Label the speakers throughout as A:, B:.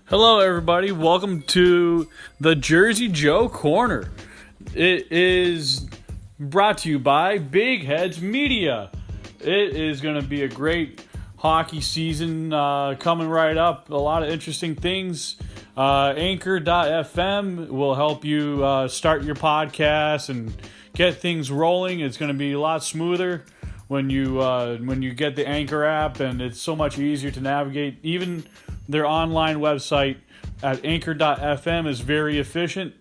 A: Hello, everybody. Welcome to the Jersey Joe Corner. It is brought to you by Big Heads Media. It is going to be a great hockey season coming right up. A lot of interesting things. Anchor.fm will help you start your podcast and get things rolling. It's going to be a lot smoother when you get the Anchor app, and it's so much easier to navigate. Even their online website at anchor.fm is very efficient,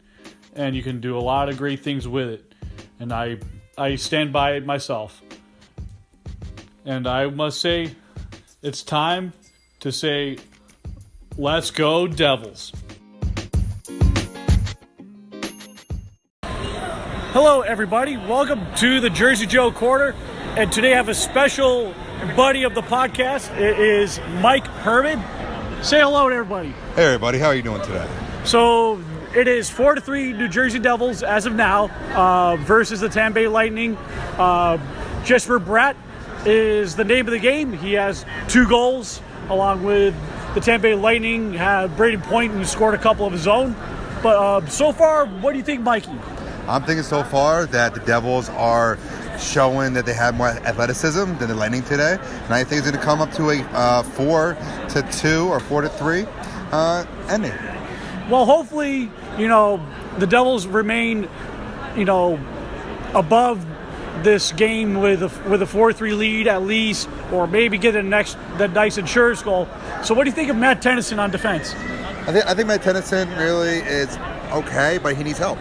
A: and you can do a lot of great things with it. And I stand by it myself. And I must say, it's time to say, let's go Devils. Hello, everybody. Welcome to the Jersey Joe Corner. And today I have a special buddy of the podcast. It is Mike Herman. Say hello to everybody.
B: Hey, everybody. How are you doing today?
A: So it is 4-3 New Jersey Devils as of now versus the Tampa Bay Lightning. Jesper Bratt is the name of the game. He has 2 goals, along with the Tampa Bay Lightning have Braden Point, who scored a couple of his own. But so far, what do you think, Mikey?
B: I'm thinking so far that the Devils are showing that they have more athleticism than the Lightning today. And I think it's going to come up to a 4-2 or 4-3 ending.
A: Well, hopefully, the Devils remain, above this game with a 4-3 lead at least, or maybe get the nice insurance goal. So what do you think of Matt Tennyson on defense?
B: I think Matt Tennyson really is okay, but he needs help.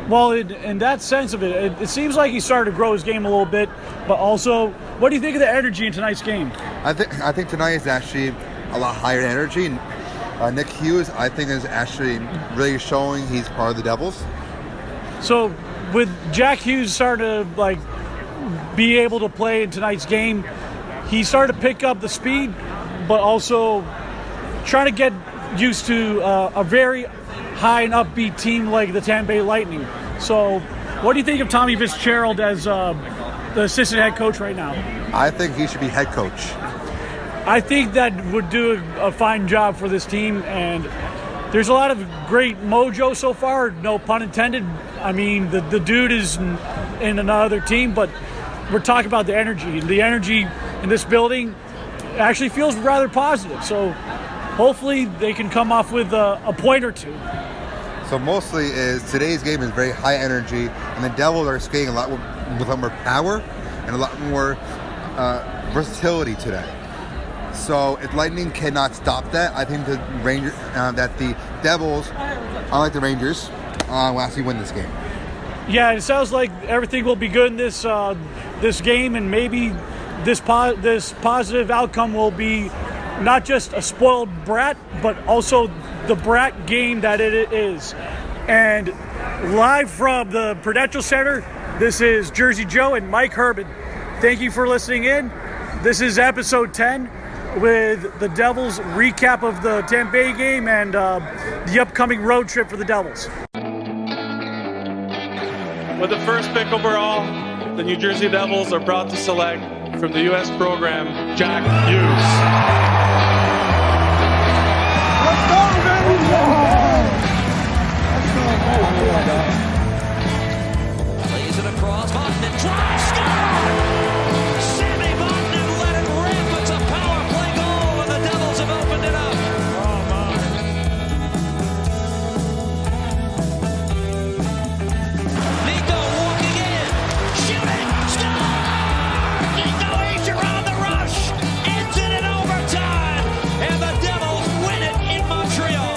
A: Well, in that sense of it, it seems like he started to grow his game a little bit. But also, what do you think of the energy in tonight's game?
B: I think tonight is actually a lot higher energy. Nick Hughes, I think, is actually really showing he's part of the Devils.
A: So, with Jack Hughes starting to be able to play in tonight's game, he started to pick up the speed, but also trying to get used to a very high and upbeat team like the Tampa Bay Lightning. So, what do you think of Tommy Fitzgerald as the assistant head coach right now?
B: I think he should be head coach.
A: I think that would do a fine job for this team, and there's a lot of great mojo so far, no pun intended. I mean, the dude is in another team, but we're talking about the energy. The energy in this building actually feels rather positive. So hopefully they can come off with a point or two.
B: So mostly today's game is very high energy, and the Devils are skating with a lot more power and a lot more versatility today. So if Lightning cannot stop that, I think the Devils, unlike the Rangers, will actually win this game.
A: Yeah, it sounds like everything will be good in this game, and maybe this positive outcome will be not just a spoiled Bratt, but also the Bratt game that it is. And live from the Prudential Center, this is Jersey Joe and Mike Herman. Thank you for listening in. This is episode 10 with the Devils recap of the Tampa Bay game and the upcoming road trip for the Devils.
C: With the first pick overall, the New Jersey Devils are proud to select from the U.S. program, Jack Hughes.
D: Plays it across, Vatanen drives, score! Sammy Vatanen let it rip. It's a power play goal, and the Devils have opened it up. Oh, my. Nico walking in, shooting, score! Nico Hischier on the rush, ends it in overtime, and the Devils win it in Montreal.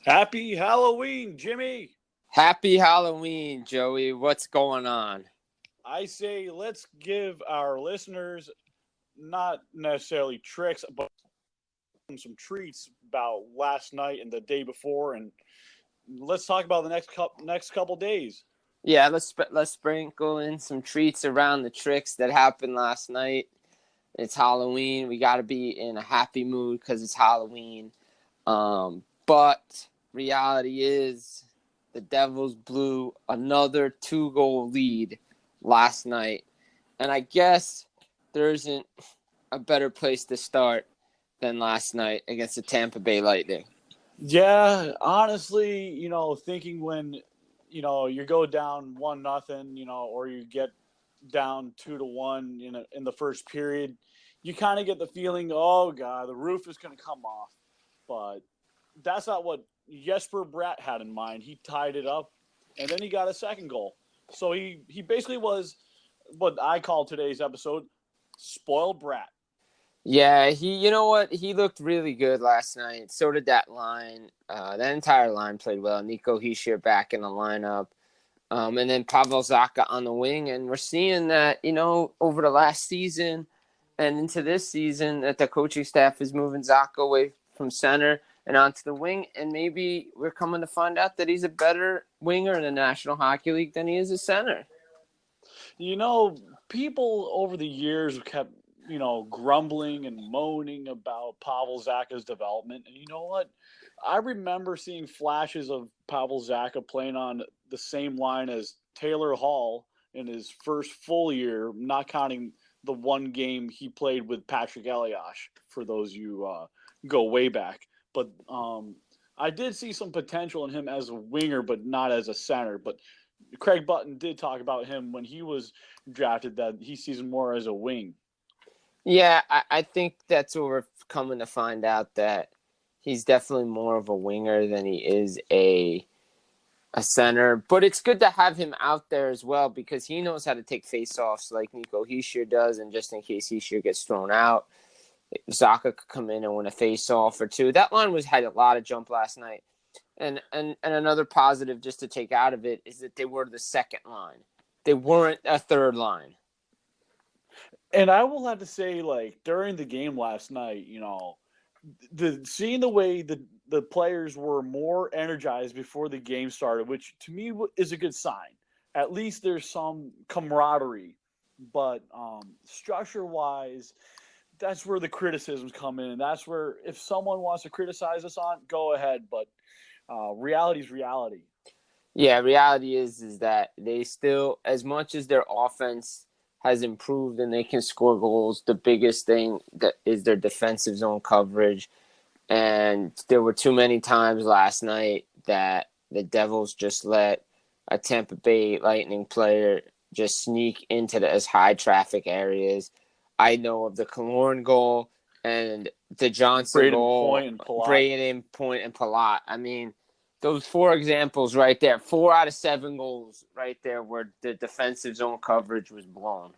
A: Happy Halloween, Jimmy.
E: Happy Halloween, Joey. What's going on?
A: I say let's give our listeners not necessarily tricks, but some treats about last night and the day before, and let's talk about the next couple days.
E: Yeah, let's sprinkle in some treats around the tricks that happened last night. It's Halloween. We got to be in a happy mood because it's Halloween. But reality is the Devils blew another 2-goal lead last night. And I guess there isn't a better place to start than last night against the Tampa Bay Lightning.
A: Yeah, honestly, thinking when, you go down 1-0, or you get down 2-1 in the first period, you kind of get the feeling, oh God, the roof is going to come off. But that's not what Jesper Bratt had in mind. He tied it up, and then he got a second goal. So he basically was what I call today's episode, spoiled Bratt.
E: Yeah, you know what? He looked really good last night. So did that line. That entire line played well. Nico Hischier back in the lineup. And then Pavel Zacha on the wing. And we're seeing that, over the last season and into this season that the coaching staff is moving Zacha away from center and onto the wing. And maybe we're coming to find out that he's a better winger in the National Hockey League than he is a center.
A: People over the years have kept, grumbling and moaning about Pavel Zacha's development. And you know what? I remember seeing flashes of Pavel Zacha playing on the same line as Taylor Hall in his first full year, not counting the one game he played with Patrick Elias, for those you go way back. But I did see some potential in him as a winger, but not as a center. But Craig Button did talk about him when he was drafted, that he sees him more as a wing.
E: Yeah, I think that's what we're coming to find out, that he's definitely more of a winger than he is a center. But it's good to have him out there as well because he knows how to take faceoffs like Nico Hischier does, and just in case Hischier gets thrown out, Zacha could come in and win a faceoff or two. That line had a lot of jump last night. And another positive just to take out of it is that they were the second line. They weren't a third line.
A: And I will have to say, during the game last night, seeing the way the players were more energized before the game started, which to me is a good sign. At least there's some camaraderie. But structure-wise, that's where the criticisms come in. And that's where, if someone wants to criticize us on, go ahead. But reality is reality.
E: Yeah, reality is that they still, as much as their offense has improved and they can score goals, the biggest thing that is their defensive zone coverage. And there were too many times last night that the Devils just let a Tampa Bay Lightning player just sneak into those high traffic areas. I know of the Killorn goal and the Johnson goal, Braden Point and Palat. I mean, those 4 examples right there, 4 out of 7 goals right there where the defensive zone coverage was blown.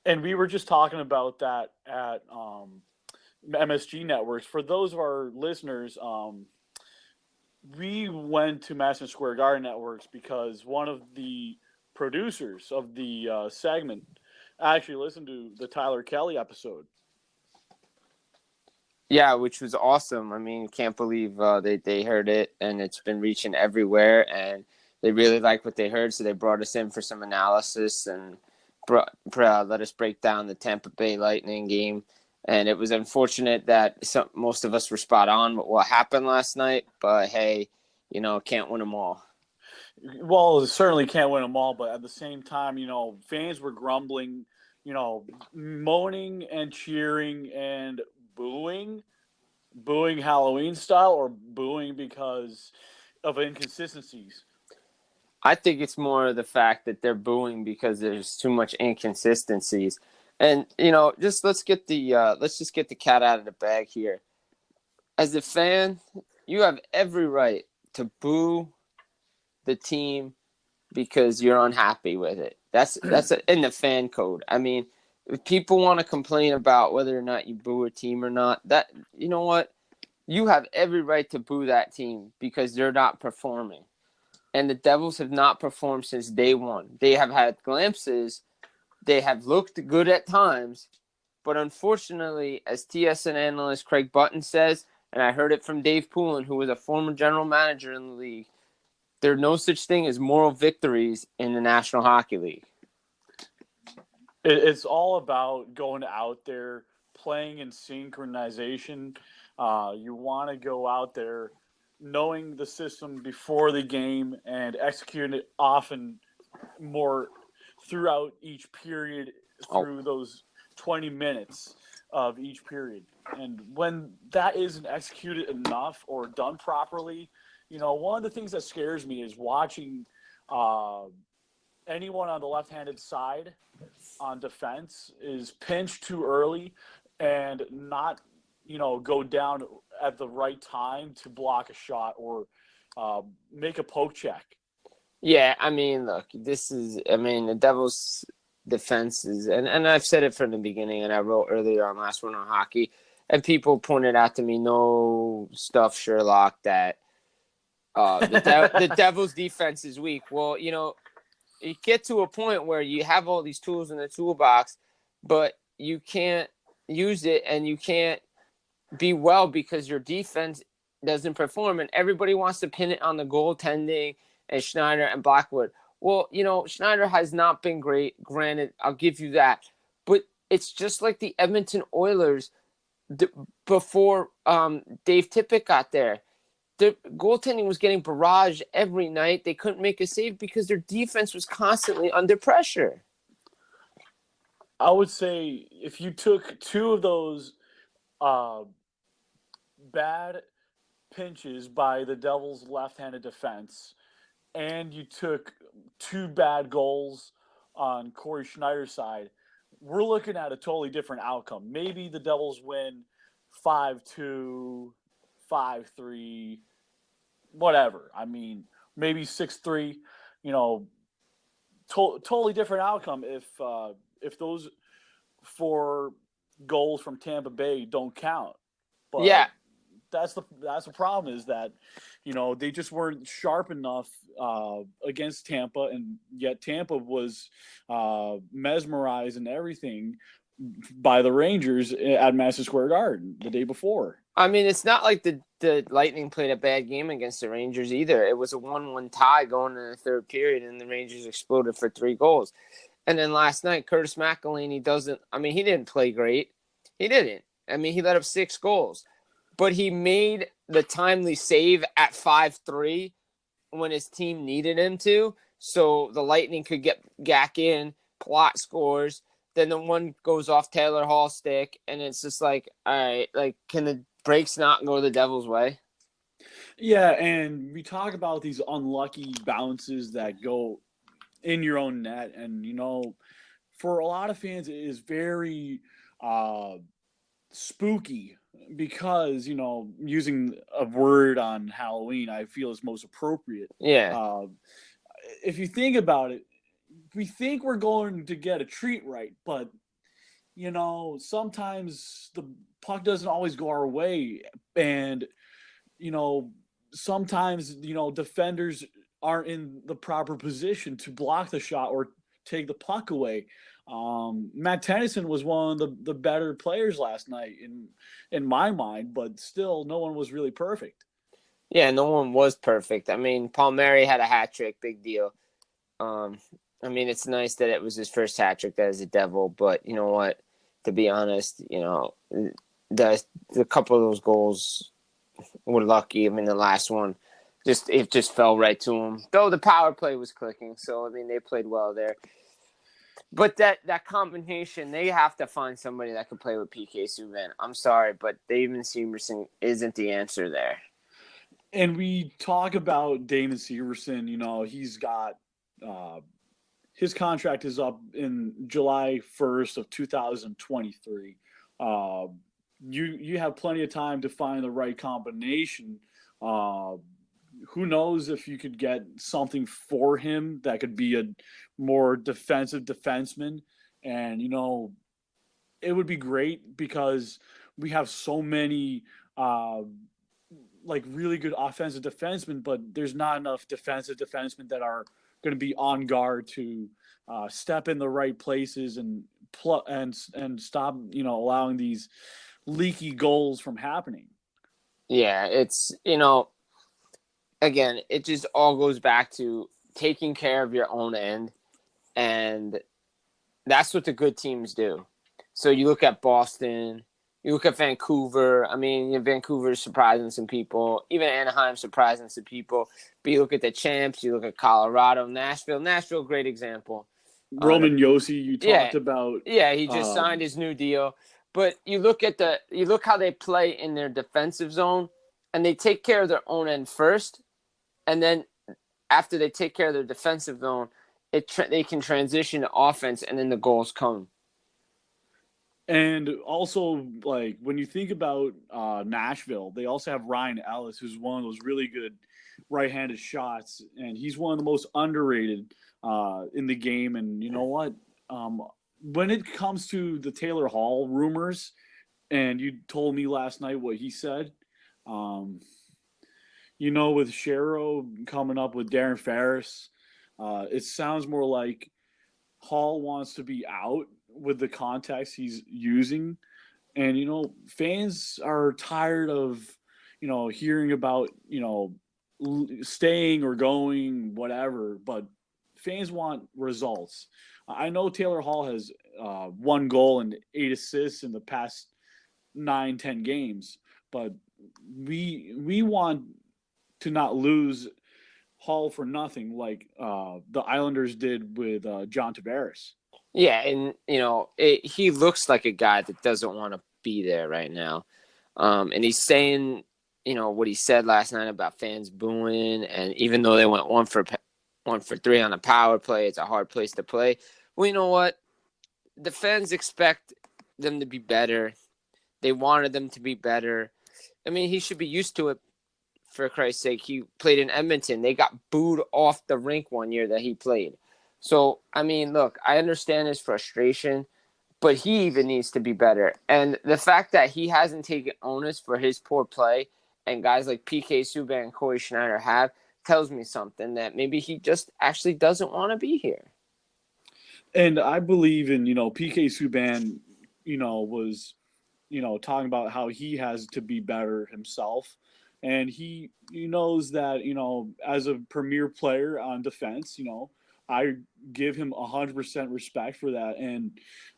A: And we were just talking about that at MSG Networks. For those of our listeners, we went to Madison Square Garden Networks because one of the producers of the segment actually listened to the Tyler Kelly episode.
E: Yeah, which was awesome. I mean, can't believe they heard it, and it's been reaching everywhere, and they really liked what they heard, so they brought us in for some analysis and let us break down the Tampa Bay Lightning game. And it was unfortunate that most of us were spot on with what happened last night, but hey, can't win them all.
A: Well, certainly can't win them all, but at the same time, fans were grumbling, moaning and cheering and booing Halloween style, or booing because of inconsistencies?
E: I think it's more of the fact that they're booing because there's too much inconsistencies. And let's just get the cat out of the bag here. As a fan, you have every right to boo the team because you're unhappy with it. That's in the fan code. I mean, if people want to complain about whether or not you boo a team or not, that, you know what? You have every right to boo that team because they're not performing. And the Devils have not performed since day one. They have had glimpses. They have looked good at times. But unfortunately, as TSN analyst Craig Button says, and I heard it from Dave Poulin, who was a former general manager in the league, There are no such thing as moral victories in the National Hockey League.
A: It's all about going out there, playing in synchronization. You want to go out there knowing the system before the game and executing it often more throughout each period through those 20 minutes of each period. And when that isn't executed enough or done properly, one of the things that scares me is watching anyone on the left-handed side on defense is pinched too early and not, go down at the right time to block a shot or make a poke check.
E: Yeah, I mean, look, the Devils' defense is, and I've said it from the beginning, and I wrote earlier on Last One on Hockey, and people pointed out to me, no stuff, Sherlock, that the Devils' defense is weak. Well, you get to a point where you have all these tools in the toolbox, but you can't use it and you can't be well because your defense doesn't perform, and everybody wants to pin it on the goaltending and Schneider and Blackwood. Well, Schneider has not been great. Granted, I'll give you that. But it's just like the Edmonton Oilers before Dave Tippett got there. The goaltending was getting barraged every night. They couldn't make a save because their defense was constantly under pressure.
A: I would say if you took two of those bad pinches by the Devils' left-handed defense and you took two bad goals on Corey Schneider's side, we're looking at a totally different outcome. Maybe the Devils win 5-2, 5-3, whatever. I mean, maybe 6-3. Totally different outcome if those 4 goals from Tampa Bay don't count. But
E: yeah.
A: That's the problem is that, they just weren't sharp enough against Tampa, and yet Tampa was mesmerized and everything by the Rangers at Madison Square Garden the day before.
E: I mean, it's not like the Lightning played a bad game against the Rangers either. It was a 1-1 tie going in the third period, and the Rangers exploded for 3 goals. And then last night, Curtis McElhinney he didn't play great. He didn't. He let up 6 goals. But he made the timely save at 5-3 when his team needed him to. So the Lightning could get back in, Plot scores. Then the one goes off Taylor Hall's stick. And it's just like, all right, can the breaks not go the Devils' way?
A: Yeah, and we talk about these unlucky bounces that go in your own net. And, for a lot of fans, it is very spooky. Because, using a word on Halloween, I feel is most appropriate.
E: Yeah.
A: If you think about it, we think we're going to get a treat right, but, sometimes the puck doesn't always go our way. And, sometimes, defenders aren't in the proper position to block the shot or take the puck away. Matt Tennyson was one of the better players last night in my mind, but still no one was really perfect.
E: Yeah, no one was perfect. Palmieri had a hat trick, big deal. It's nice that it was his first hat trick as a Devil, but you know what? To be honest, the couple of those goals were lucky. The last one it just fell right to him. Though the power play was clicking, so they played well there. But that combination, they have to find somebody that can play with PK Subban. I'm sorry, but David Severson isn't the answer there.
A: And we talk about Damon Severson. He's got his contract is up in July 1st of 2023. You have plenty of time to find the right combination. Who knows if you could get something for him that could be a more defensive defenseman. And, it would be great because we have so many really good offensive defensemen, but there's not enough defensive defensemen that are going to be on guard to step in the right places and stop, allowing these leaky goals from happening.
E: Yeah, it's, again, it just all goes back to taking care of your own end, and that's what the good teams do. So you look at Boston, you look at Vancouver. I mean, Vancouver's surprising some people. Even Anaheim surprising some people. But you look at the champs, you look at Colorado, Nashville. Nashville, great example.
A: Roman Yossi, you talked
E: Yeah.
A: about.
E: Yeah, he just signed his new deal. But you look how they play in their defensive zone, and they take care of their own end first, and then after they take care of their defensive zone, they can transition to offense, and then the goals come.
A: And also, like, when you think about Nashville, they also have Ryan Ellis, who's one of those really good right-handed shots, and he's one of the most underrated in the game. And you know what? When it comes to the Taylor Hall rumors, and you told me last night what he said, with Shero coming up with Darren Ferris, it sounds more like Hall wants to be out with the context he's using. And, fans are tired of, hearing about, staying or going, whatever, but fans want results. I know Taylor Hall has 1 goal and 8 assists in the past 9-10 games, but we want to not lose Hall for nothing like the Islanders did with John Tavares.
E: Yeah, and he looks like a guy that doesn't want to be there right now, and he's saying what he said last night about fans booing, and even though they went 1 for 3 on the power play, it's a hard place to play. Well, you know what? The fans expect them to be better. They wanted them to be better. I mean, he should be used to it. For Christ's sake, he played in Edmonton. They got booed off the rink one year that he played. So, I mean, look, I understand his frustration, but he even needs to be better. And the fact that he hasn't taken onus for his poor play, and guys like PK Subban and Corey Schneider have, tells me something that maybe he just actually doesn't want to be here.
A: And I believe in, PK Subban, was, talking about how he has to be better himself. And he knows that, as a premier player on defense, I give him 100% respect for that. And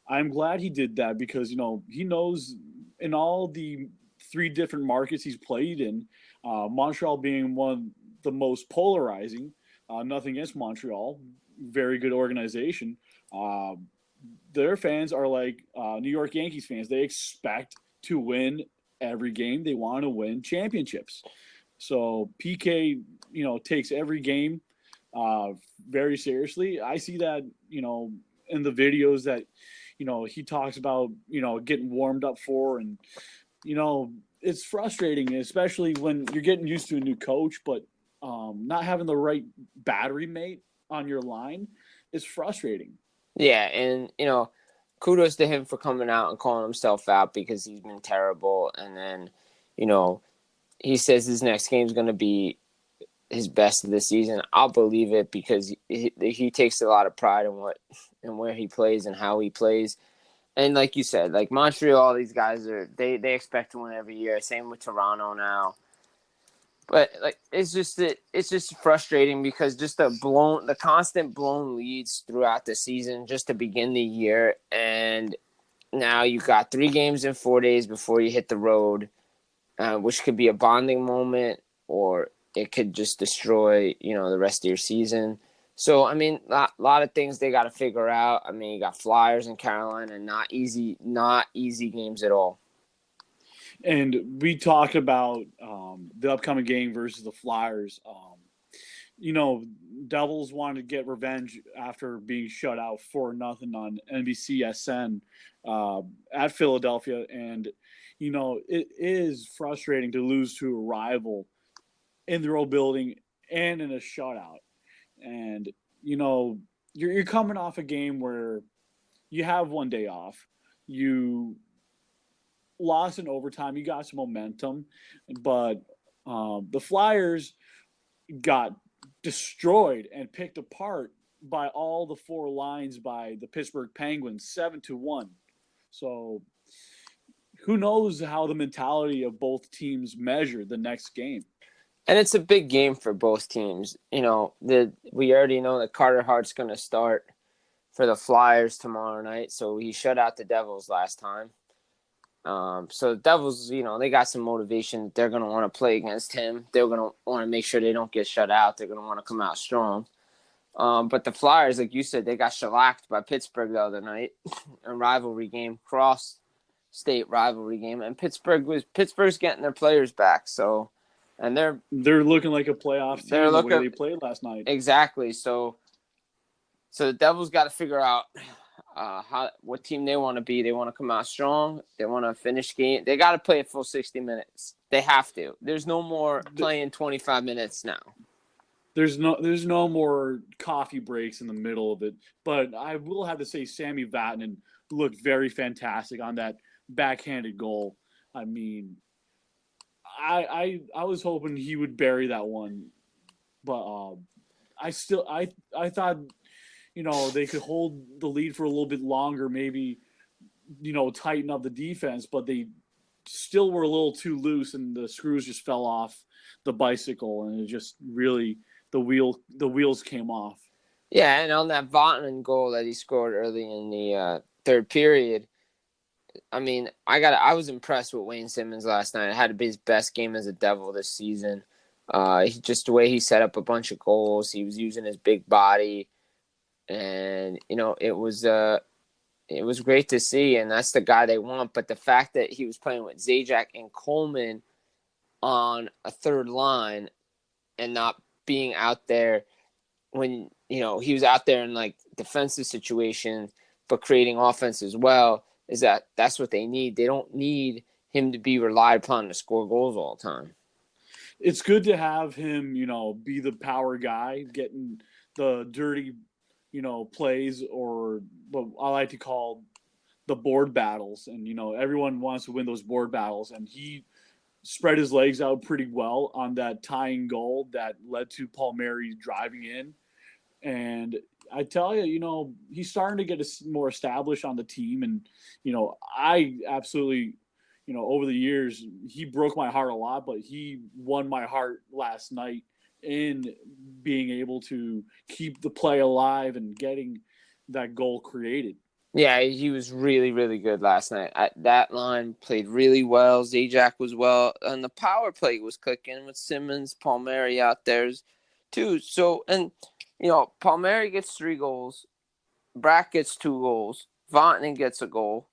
A: I'm glad he did that because, he knows in all the 3 different markets he's played in, Montreal being one of the most polarizing, nothing against Montreal, very good organization. Their fans are like New York Yankees fans. They expect to win every game. They want to win championships. So PK, takes every game very seriously. I see that, in the videos that, he talks about, getting warmed up for. And, it's frustrating, especially when you're getting used to a new coach, but not having the right battery mate on your line is frustrating.
E: Yeah, and, kudos to him for coming out and calling himself out because he's been terrible. And then, he says his next game is going to be his best of the season. I'll believe it because he takes a lot of pride in where he plays and how he plays. And like you said, like Montreal, these guys they expect to win every year. Same with Toronto now. But like it's just frustrating because just the constant blown leads throughout the season just to begin the year, and now you got 3 games in 4 days before you hit the road, which could be a bonding moment or it could just destroy the rest of your season. So I mean, a lot of things they got to figure out. I mean, you got Flyers in Carolina, not easy games at all.
A: And we talked about the upcoming game versus the Flyers. Devils wanted to get revenge after being shut out 4-0 on NBCSN at Philadelphia. And, it is frustrating to lose to a rival in their old building and in a shutout. And, you're coming off a game where you have 1 day off. You lost in overtime. You got some momentum, but the Flyers got destroyed and picked apart by all the 4 lines by the Pittsburgh Penguins, 7-1. So who knows how the mentality of both teams measure the next game?
E: And it's a big game for both teams. We already know that Carter Hart's going to start for the Flyers tomorrow night, so he shut out the Devils last time. So the Devils, they got some motivation. They're going to want to play against him. They're going to want to make sure they don't get shut out. They're going to want to come out strong. But the Flyers, like you said, they got shellacked by Pittsburgh the other night, a rivalry game, cross-state rivalry game, and Pittsburgh's getting their players back. So, and they're
A: looking like a playoff team the way they played last night.
E: Exactly. So the Devils got to figure out what team they want to be. They want to come out strong. They want to finish game. They got to play a full 60 minutes. They have to. There's no more playing 25 minutes now.
A: There's no more coffee breaks in the middle of it. But I will have to say Sammy Vatanen looked very fantastic on that backhanded goal. I mean, I was hoping he would bury that one, but I thought they could hold the lead for a little bit longer, maybe tighten up the defense, but they still were a little too loose, and the screws just fell off the bicycle, and it just really the wheels came off.
E: Yeah, and on that Vatanen goal that he scored early in the third period, I mean, I was impressed with Wayne Simmons last night. It had to be his best game as a Devil this season. Just the way he set up a bunch of goals, he was using his big body, and it was great to see. And that's the guy they want. But the fact that he was playing with Zajac and Coleman on a third line and not being out there when he was out there in like defensive situations, but creating offense as well. That's what they need. They don't need him to be relied upon to score goals all the time.
A: It's good to have him, be the power guy, getting the dirty, plays, or what I like to call the board battles. And, everyone wants to win those board battles. And he spread his legs out pretty well on that tying goal that led to Palmieri driving in. And I tell you, he's starting to get more established on the team. And, I absolutely, over the years, he broke my heart a lot, but he won my heart last night in being able to keep the play alive and getting that goal created.
E: Yeah, he was really, really good last night. That line played really well. Zajac was well. And the power play was clicking with Simmons, Palmieri out there too. So, and, Palmieri gets 3 goals. Bratt gets 2 goals. Vatanen gets a goal.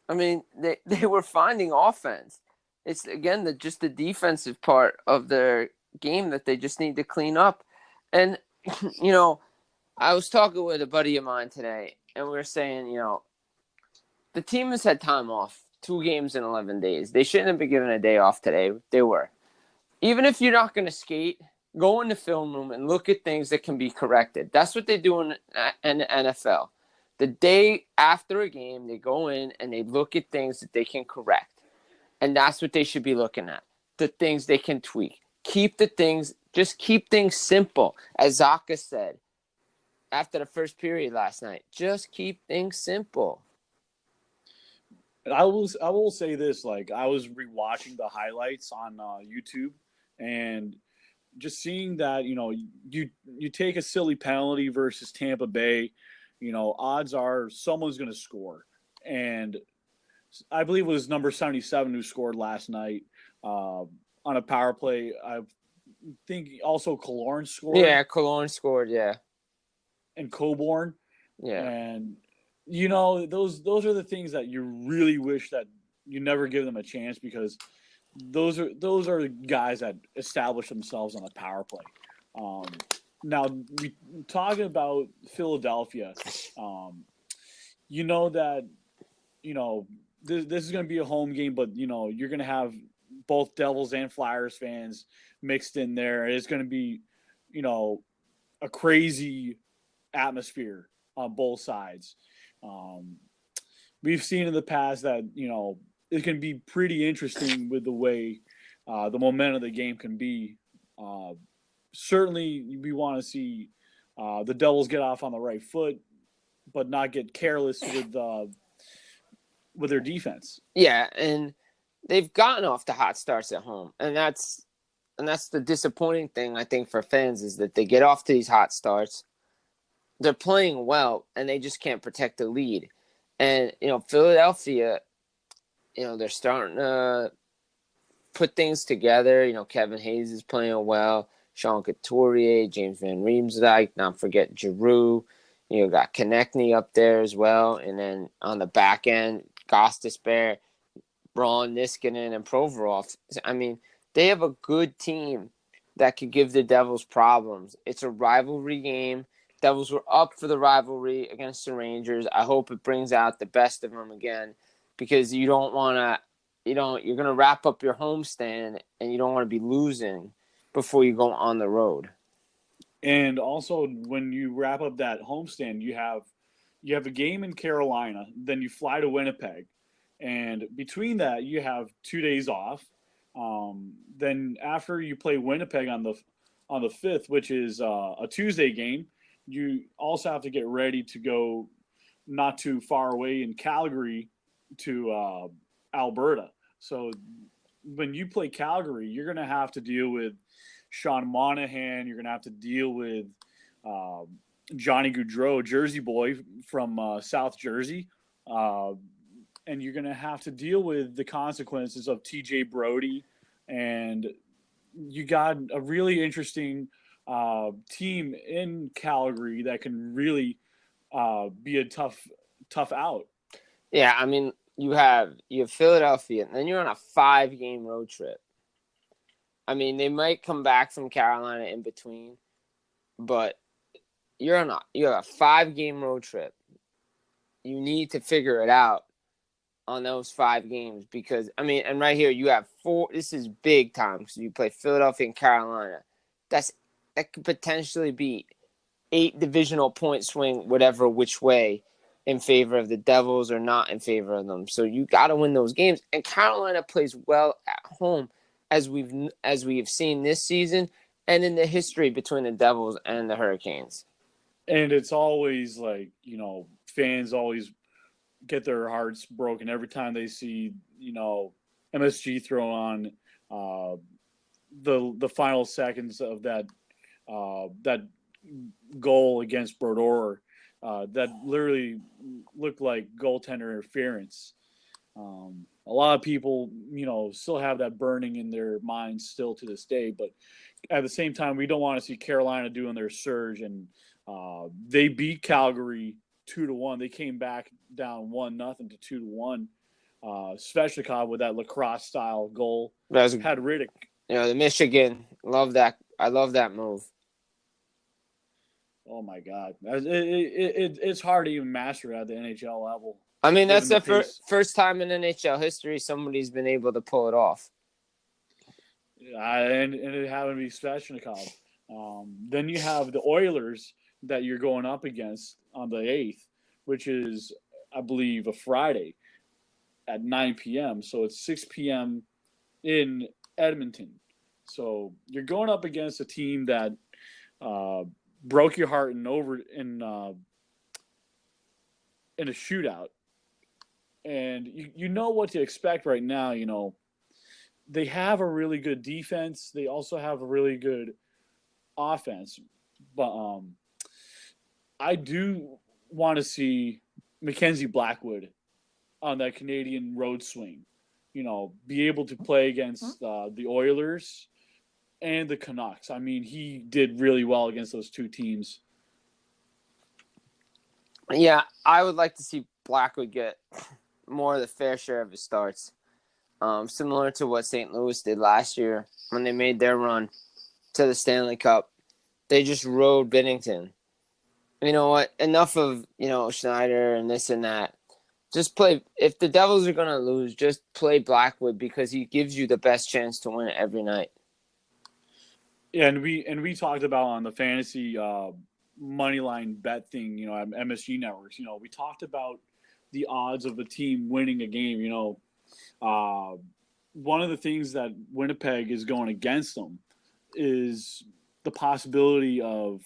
E: I mean, they were finding offense. It's, again, just the defensive part of their game that they just need to clean up. And, I was talking with a buddy of mine today, and we were saying, the team has had time off, 2 games in 11 days. They shouldn't have been given a day off today. They were. Even if you're not going to skate, go in the film room and look at things that can be corrected. That's what they do in the NFL. The day after a game, they go in and they look at things that they can correct. And that's what they should be looking at, the things they can tweak. Just keep things simple. As Zaka said after the first period last night, just keep things simple.
A: I will say this, like, I was rewatching the highlights on YouTube, and just seeing that, you take a silly penalty versus Tampa Bay, odds are someone's going to score. And I believe it was number 77 who scored last night on a power play. I think also Killorn scored.
E: Yeah, Killorn scored, yeah.
A: And Coburn.
E: Yeah.
A: And, those are the things that you really wish that you never give them a chance, because those are guys that establish themselves on a power play. Now, we talking about Philadelphia, that, this is going to be a home game, but, you're going to have both Devils and Flyers fans mixed in there. It's going to be, a crazy atmosphere on both sides. We've seen in the past that, it can be pretty interesting with the way the momentum of the game can be. Certainly, we want to see the Devils get off on the right foot, but not get careless with their defense.
E: Yeah, and they've gotten off to hot starts at home, and that's that's the disappointing thing, I think, for fans, is that they get off to these hot starts. They're playing well, and they just can't protect the lead. And, Philadelphia, they're starting to put things together. Kevin Hayes is playing well. Sean Couturier, James Van Riemsdyk, not forget Giroux. Got Konechny up there as well. And then on the back end, Gostisbehere, Braun, Niskanen, and Provorov. I mean, they have a good team that could give the Devils problems. It's a rivalry game. Devils were up for the rivalry against the Rangers. I hope it brings out the best of them again, because you don't want to, you're going to wrap up your homestand and you don't want to be losing before you go on the road.
A: And also, when you wrap up that homestand, you have a game in Carolina, then you fly to Winnipeg, and between that you have 2 days off. Then after you play Winnipeg on the 5th, which is a Tuesday game, you also have to get ready to go not too far away in Calgary to Alberta. So when you play Calgary, you're going to have to deal with Sean Monahan. You're going to have to deal with Johnny Gaudreau, Jersey boy from South Jersey. And you're going to have to deal with the consequences of TJ Brody. And you got a really interesting team in Calgary that can really be a tough out.
E: Yeah, I mean, you have Philadelphia, and then you're on a 5-game road trip. I mean, they might come back from Carolina in between, but you have a 5-game road trip. You need to figure it out on those 5 games, because, I mean, and right here you have 4. This is big time, because you play Philadelphia and Carolina. That could potentially be 8 divisional point swing, whatever which way, in favor of the Devils or not in favor of them. So you got to win those games. And Carolina plays well at home, as we have seen this season and in the history between the Devils and the Hurricanes.
A: And it's always like, fans always get their hearts broken every time they see, MSG throw on the final seconds of that goal against Brodeur. That literally looked like goaltender interference. A lot of people, still have that burning in their minds still to this day. But at the same time, we don't want to see Carolina doing their surge. And they beat Calgary 2-1. They came back down 1-0 to 2-1. Svechnikov with that lacrosse style goal. Had Riddick.
E: The Michigan, love that. I love that move.
A: Oh my God, it's hard to even master at the NHL level.
E: I mean, that's the first time in NHL history somebody's been able to pull it off.
A: And it happened to be Svechnikov. Then you have the Oilers that you're going up against on the 8th, which is, I believe, a Friday at 9 p.m. So it's 6 p.m. in Edmonton. So you're going up against a team that broke your heart in a shootout. And you know what to expect right now. They have a really good defense. They also have a really good offense. But I do want to see Mackenzie Blackwood on that Canadian road swing, be able to play against the Oilers and the Canucks. I mean, he did really well against those two teams.
E: Yeah, I would like to see Blackwood get more of the fair share of his starts. Similar to what St. Louis did last year when they made their run to the Stanley Cup. They just rode Binnington. You know what? Enough of, Schneider and this and that. Just play. If the Devils are going to lose, just play Blackwood, because he gives you the best chance to win it every night.
A: Yeah, and we talked about on the fantasy moneyline bet thing, at MSG Networks. We talked about the odds of a team winning a game. One of the things that Winnipeg is going against them is the possibility of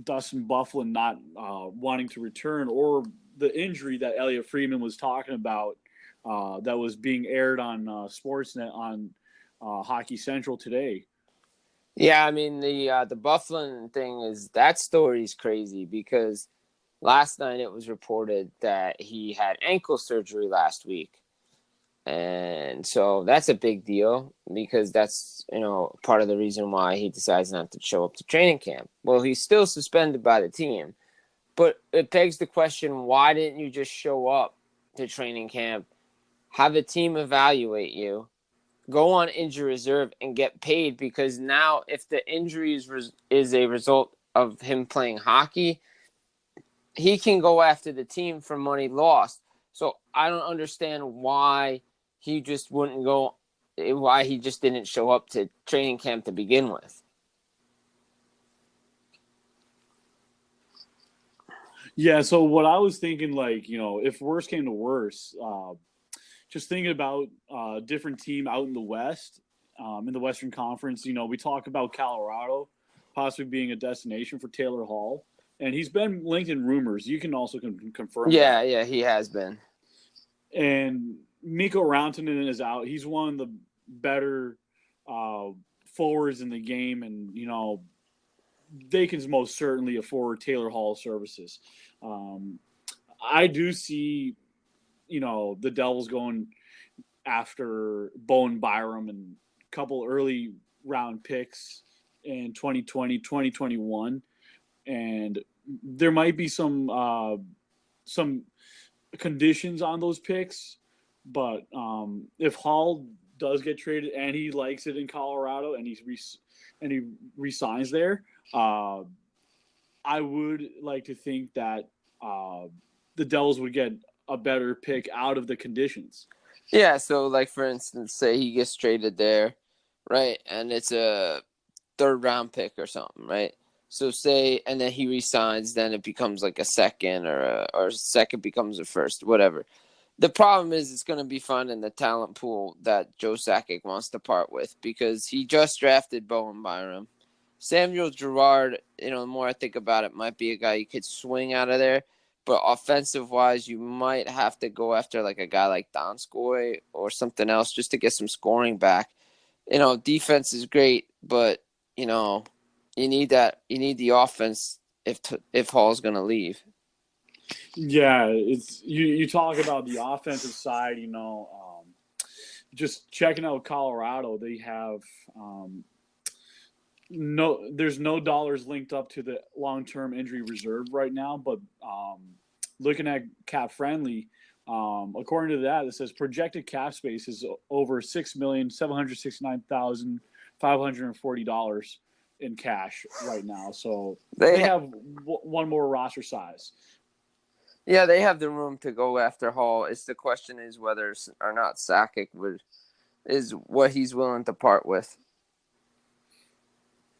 A: Dustin Byfuglien not wanting to return, or the injury that Elliot Friedman was talking about that was being aired on Sportsnet on Hockey Central today.
E: Yeah, I mean the Bufflin thing that story's crazy because last night it was reported that he had ankle surgery last week. And so that's a big deal because that's, part of the reason why he decides not to show up to training camp. Well, he's still suspended by the team. But it begs the question, why didn't you just show up to training camp, have a team evaluate you, go on injury reserve, and get paid? Because now if the injury is a result of him playing hockey, he can go after the team for money lost. So I don't understand why he just wouldn't go, why he just didn't show up to training camp to begin with.
A: Yeah, so what I was thinking, if worse came to worse, just thinking about a different team out in the West, in the Western Conference, we talk about Colorado possibly being a destination for Taylor Hall, and he's been linked in rumors. You can also confirm that.
E: Yeah, he has been.
A: And Mikko Rantanen is out. He's one of the better forwards in the game, and, they can most certainly afford Taylor Hall services. I do see, the Devils going after Bowen Byram and a couple early round picks in 2020, 2021. And there might be some conditions on those picks, but if Hall does get traded and he likes it in Colorado and he resigns there, I would like to think that the Devils would get a better pick out of the conditions.
E: Yeah, so for instance, say he gets traded there, right, and it's a third round pick or something, right? So and then he resigns, then it becomes a second, or second becomes a first, whatever. The problem is it's going to be finding the talent pool that Joe Sakic wants to part with because he just drafted Bowen Byram. Samuel Girard, the more I think about it, might be a guy you could swing out of there. But offensive-wise, you might have to go after a guy like Donskoy or something else just to get some scoring back. Defense is great, but, you need that. You need the offense if Hall's going to leave.
A: Yeah, it's you talk about the offensive side, just checking out Colorado, they have there's no dollars linked up to the long-term injury reserve right now, but looking at Cap Friendly, according to that, it says projected cap space is over $6,769,540 in cash right now. So they have one more roster size.
E: Yeah, they have the room to go after Hall. It's the question is whether or not Sakic is what he's willing to part with.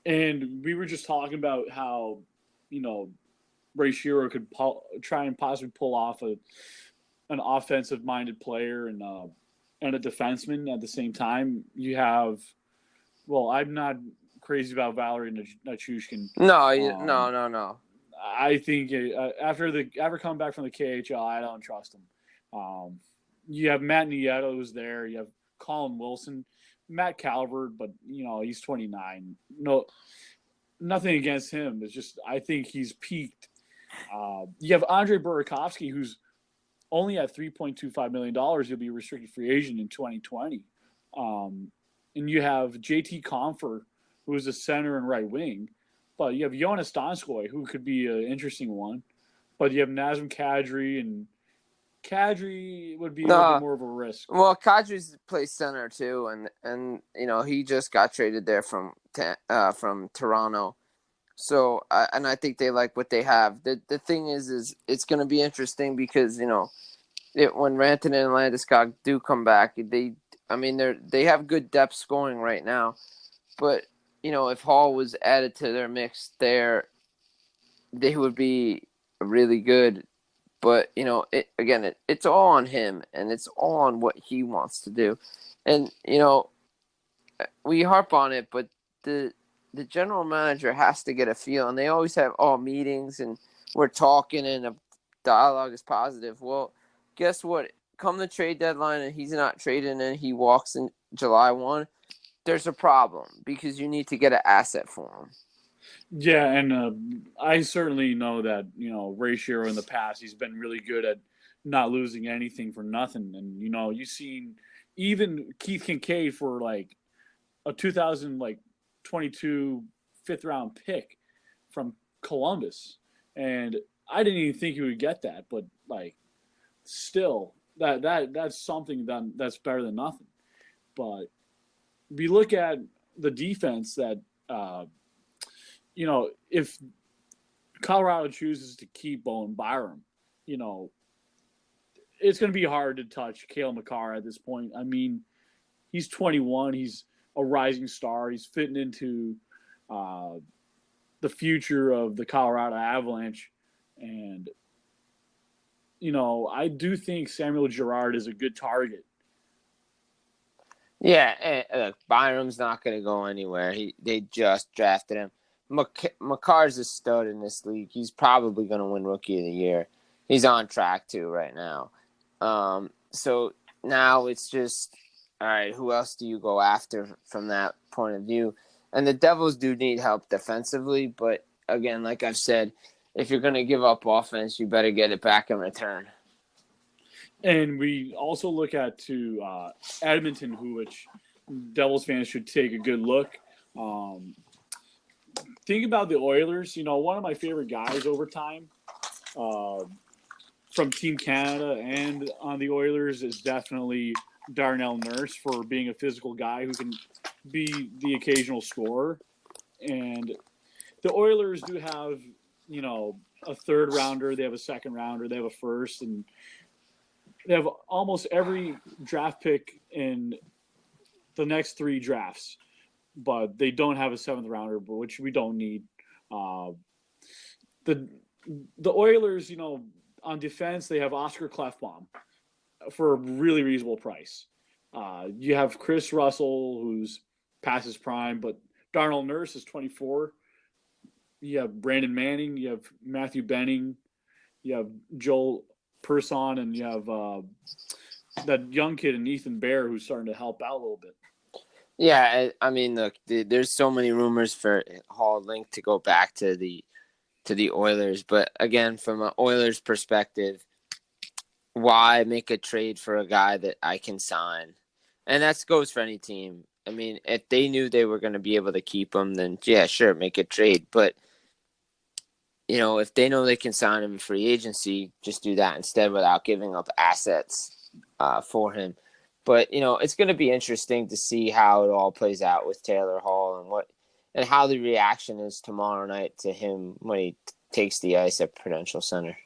A: And we were just talking about how, Ray Shero could try and possibly pull off an offensive-minded player and a defenseman at the same time. You have, I'm not crazy about Valerie Nichushkin.
E: No.
A: I think after coming back from the KHL, I don't trust him. You have Matt Nieto who's there. You have Colin Wilson. Matt Calvert, but he's 29. No, nothing against him. It's just I think he's peaked. You have Andre Burakovsky, who's only at $3.25 million. He'll be a restricted free agent in 2020. And you have JT Compher, who is a center and right wing. But you have Jonas Donskoy, who could be an interesting one. But you have Nazem Kadri, and Kadri would be a little bit more of a risk.
E: Well, Kadri's plays center too, and he just got traded there from Toronto. So I think they like what they have. The thing is it's going to be interesting because when Rantanen and Landeskog do come back, they have good depth scoring right now, but if Hall was added to their mix there, they would be really good. But, it's all on him, and it's all on what he wants to do. And, we harp on it, but the general manager has to get a feel. And they always have meetings, and we're talking, and the dialogue is positive. Well, guess what? Come the trade deadline, and he's not trading, and he walks in July 1, there's a problem because you need to get an asset for him.
A: Yeah, and I certainly know that, Ray Shero in the past, he's been really good at not losing anything for nothing. And, you've seen even Keith Kincaid for like a 2022 fifth round pick from Columbus. And I didn't even think he would get that, but like still that's something that's better than nothing. But we look at the defense that if Colorado chooses to keep Bowen Byram, it's going to be hard to touch Cale Makar at this point. I mean, he's 21. He's a rising star. He's fitting into the future of the Colorado Avalanche. And, I do think Samuel Girard is a good target.
E: Yeah, Byram's not going to go anywhere. They just drafted him. Makar's a stud in this league. He's probably going to win Rookie of the Year. He's on track to right now. So now it's just, all right, who else do you go after from that point of view? And the Devils do need help defensively, but again, like I've said, if you're going to give up offense, you better get it back in return.
A: And we also look at Edmonton, which Devils fans should take a good look. Think about the Oilers. One of my favorite guys over time from Team Canada and on the Oilers is definitely Darnell Nurse for being a physical guy who can be the occasional scorer. And the Oilers do have, a third rounder. They have a second rounder. They have a first. And they have almost every draft pick in the next 3 drafts. But they don't have a seventh rounder, which we don't need. The Oilers, on defense, they have Oscar Klefbom for a really reasonable price. You have Chris Russell, who's past his prime, but Darnell Nurse is 24. You have Brandon Manning. You have Matthew Benning. You have Joel Person, and you have that young kid in Ethan Bear who's starting to help out a little bit.
E: Yeah, I mean, look, there's so many rumors for Hall Link to go back to the Oilers, but again, from an Oilers perspective, why make a trade for a guy that I can sign? And that goes for any team. I mean, if they knew they were going to be able to keep him, then yeah, sure, make a trade. But if they know they can sign him in free agency, just do that instead without giving up assets for him. But, it's going to be interesting to see how it all plays out with Taylor Hall and how the reaction is tomorrow night to him when he takes the ice at Prudential Center.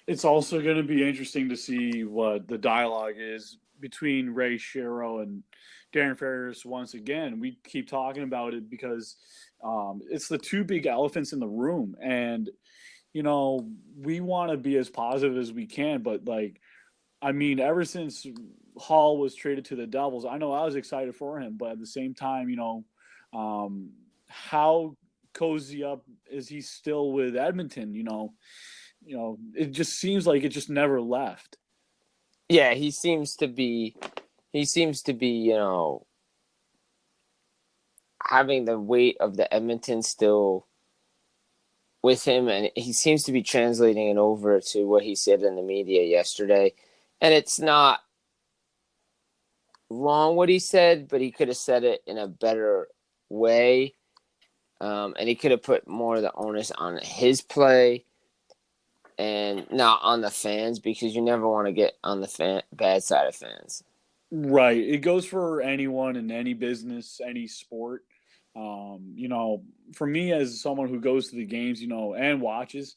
A: It's also going to be interesting to see what the dialogue is between Ray Shero and Darren Ferris once again. We keep talking about it because it's the 2 big elephants in the room. And, we want to be as positive as we can. But, ever since Hall was traded to the Devils, I know I was excited for him. But at the same time, how cozy up is he still with Edmonton? It just seems like it just never left.
E: Yeah, he seems to be, having the weight of the Edmonton still with him, and he seems to be translating it over to what he said in the media yesterday. And it's not wrong what he said, but he could have said it in a better way. And he could have put more of the onus on his play and not on the fans, because you never want to get on the bad side of fans.
A: Right. It goes for anyone in any business, any sport. For me as someone who goes to the games, and watches,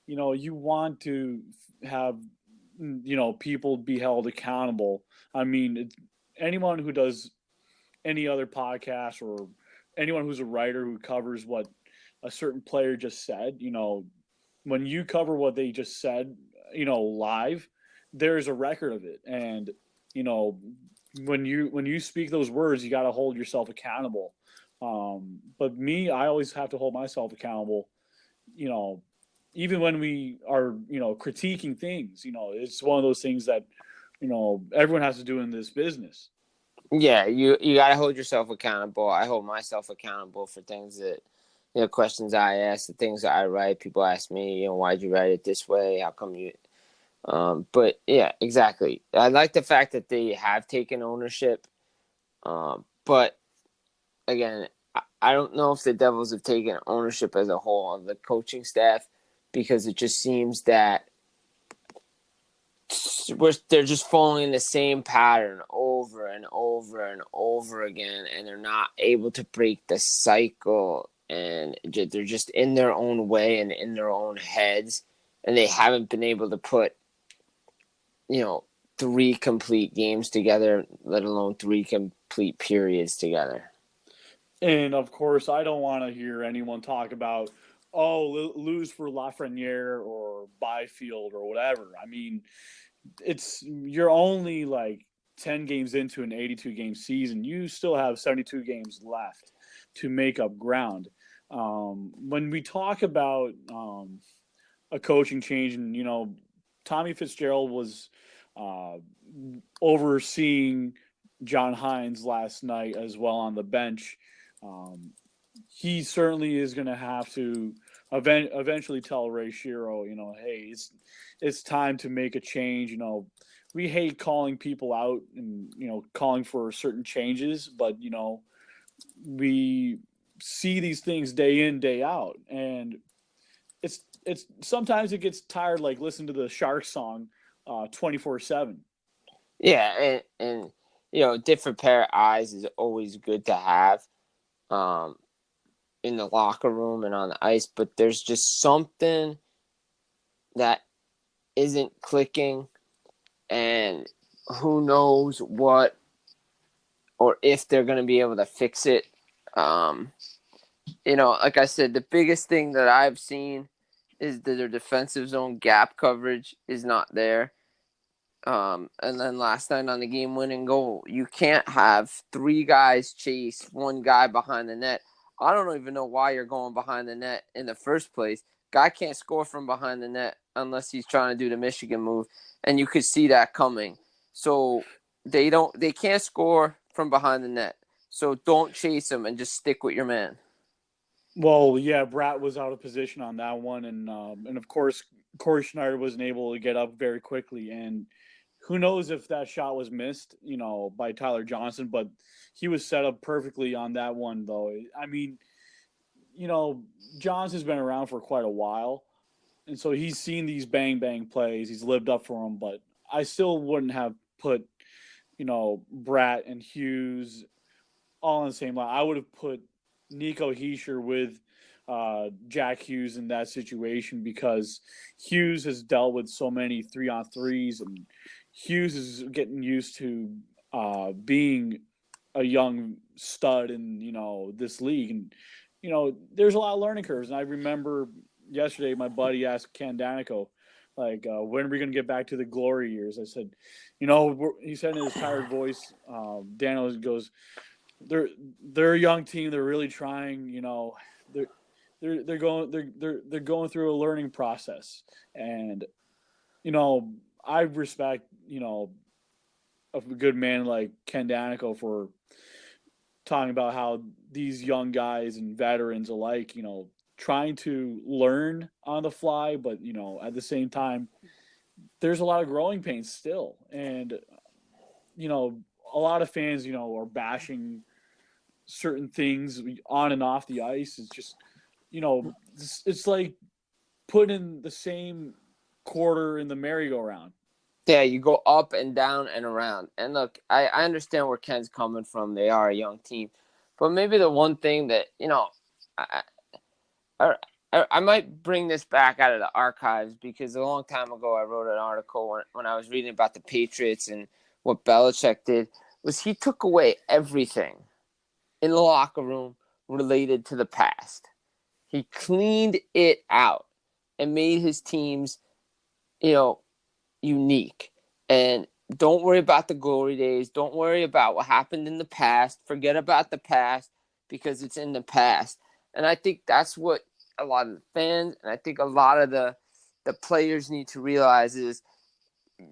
A: you want to have, people be held accountable. I mean, anyone who does any other podcast or anyone who's a writer who covers what a certain player just said, when you cover what they just said, live, there's a record of it. And, when you speak those words, you got to hold yourself accountable. But me, I always have to hold myself accountable, even when we are, critiquing things, it's one of those things that, everyone has to do in this business.
E: Yeah, you got to hold yourself accountable. I hold myself accountable for things that, questions I ask, the things that I write. People ask me, why'd you write it this way? How come you? But yeah, exactly. I like the fact that they have taken ownership. But again, I don't know if the Devils have taken ownership as a whole of the coaching staff, because it just seems that they're just following the same pattern over and over and over again, and they're not able to break the cycle, and they're just in their own way and in their own heads, and they haven't been able to put, 3 complete games together, let alone 3 complete periods together.
A: And of course, I don't want to hear anyone talk about, lose for Lafreniere or Byfield or whatever. I mean, you're only like 10 games into an 82 game season. You still have 72 games left to make up ground. When we talk about a coaching change, and Tommy Fitzgerald was overseeing John Hines last night as well on the bench. He certainly is going to have to eventually tell Ray Shero, hey, it's time to make a change. We hate calling people out and calling for certain changes, but we see these things day in, day out, and it's sometimes it gets tired, like listen to the Sharks song 24/7.
E: Yeah, and a different pair of eyes is always good to have in the locker room and on the ice, but there's just something that isn't clicking, and who knows what or if they're going to be able to fix it. Like I said, the biggest thing that I've seen is that their defensive zone gap coverage is not there. And then last night on the game-winning goal, you can't have 3 guys chase 1 guy behind the net. I don't even know why you're going behind the net in the first place. Guy can't score from behind the net unless he's trying to do the Michigan move, and you could see that coming. So they can't score from behind the net. So don't chase him and just stick with your man.
A: Well, yeah, Bratt was out of position on that one, and of course Corey Schneider wasn't able to get up very quickly, and who knows if that shot was missed, by Tyler Johnson, but he was set up perfectly on that one, though. I mean, Johnson's been around for quite a while, and so he's seen these bang plays. He's lived up for them, but I still wouldn't have put, Bratt and Hughes all on the same line. I would have put Nico Hischier with Jack Hughes in that situation, because Hughes has dealt with so many 3-on-3s, and Hughes is getting used to being a young stud in this league, and there's a lot of learning curves. And I remember yesterday my buddy asked Ken Danico, like, when are we going to get back to the glory years? I said, he said in his tired voice, Daniel goes, they're a young team. They're really trying. They're going through a learning process, and I respect a good man like Ken Danico for talking about how these young guys and veterans alike, trying to learn on the fly, but at the same time, there's a lot of growing pains still, and a lot of fans, are bashing certain things on and off the ice. It's just, it's like putting the same quarter in the merry-go-round.
E: Yeah, you go up and down and around. And look, I understand where Ken's coming from. They are a young team. But maybe the one thing that, I might bring this back out of the archives, because a long time ago I wrote an article when I was reading about the Patriots and what Belichick did, was he took away everything in the locker room related to the past. He cleaned it out and made his teams, unique. And don't worry about the glory days. Don't worry about what happened in the past. Forget about the past, because it's in the past. And I think that's what a lot of the fans, and I think a lot of the players need to realize is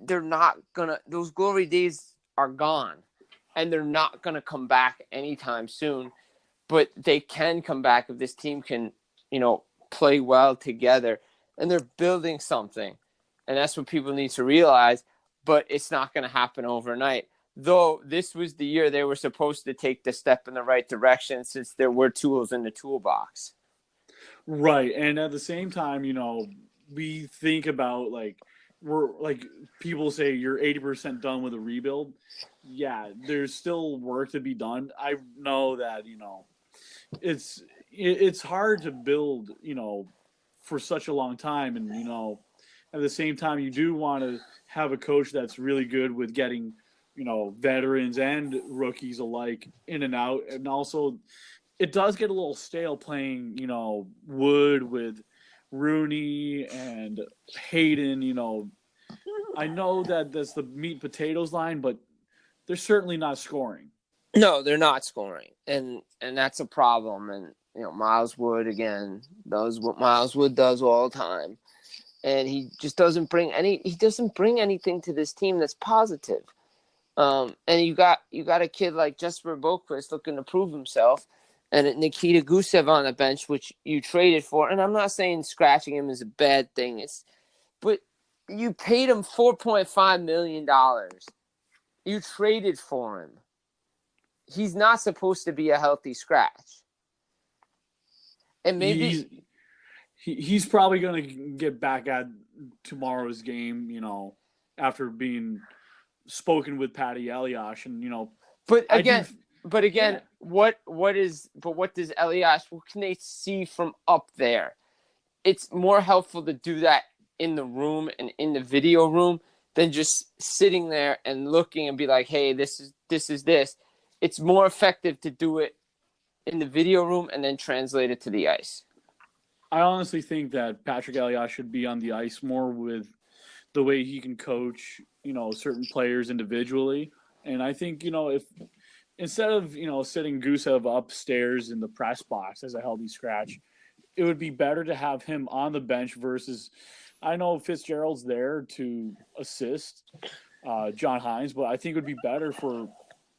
E: they're not gonna, those glory days are gone. and they're not going to come back anytime soon. But they can come back if this team can, play well together, and they're building something. And that's what people need to realize, but it's not going to happen overnight. Though this was the year they were supposed to take the step in the right direction since there were tools in the toolbox.
A: Right. And at the same time, we think about people say you're 80% done with a rebuild. Yeah, there's still work to be done. I know that, it's hard to build, for such a long time. And, at the same time, you do want to have a coach that's really good with getting, veterans and rookies alike in and out. And also, it does get a little stale playing, Wood with Rooney and Hayden. I know that that's the meat and potatoes line, but they're certainly not scoring.
E: No, they're not scoring, and that's a problem. And Miles Wood again does what Miles Wood does all the time, and he just doesn't bring anything to this team that's positive. And you got a kid like Jesper Boquist looking to prove himself, and Nikita Gusev on the bench, which you traded for. And I'm not saying scratching him is a bad thing, but you paid him $4.5 million. You traded for him. He's not supposed to be a healthy scratch. And maybe
A: he's probably going to get back at tomorrow's game, after being spoken with Patty Elias, and
E: But again, yeah. What does Elias? What can they see from up there? It's more helpful to do that in the room and in the video room than just sitting there and looking and be like, hey, this is this. It's more effective to do it in the video room and then translate it to the ice.
A: I honestly think that Patrick Elias should be on the ice more with the way he can coach, certain players individually. And I think, if instead of, sitting Gusev upstairs in the press box as a healthy scratch, it would be better to have him on the bench versus, I know Fitzgerald's there to assist John Hines, but I think it would be better for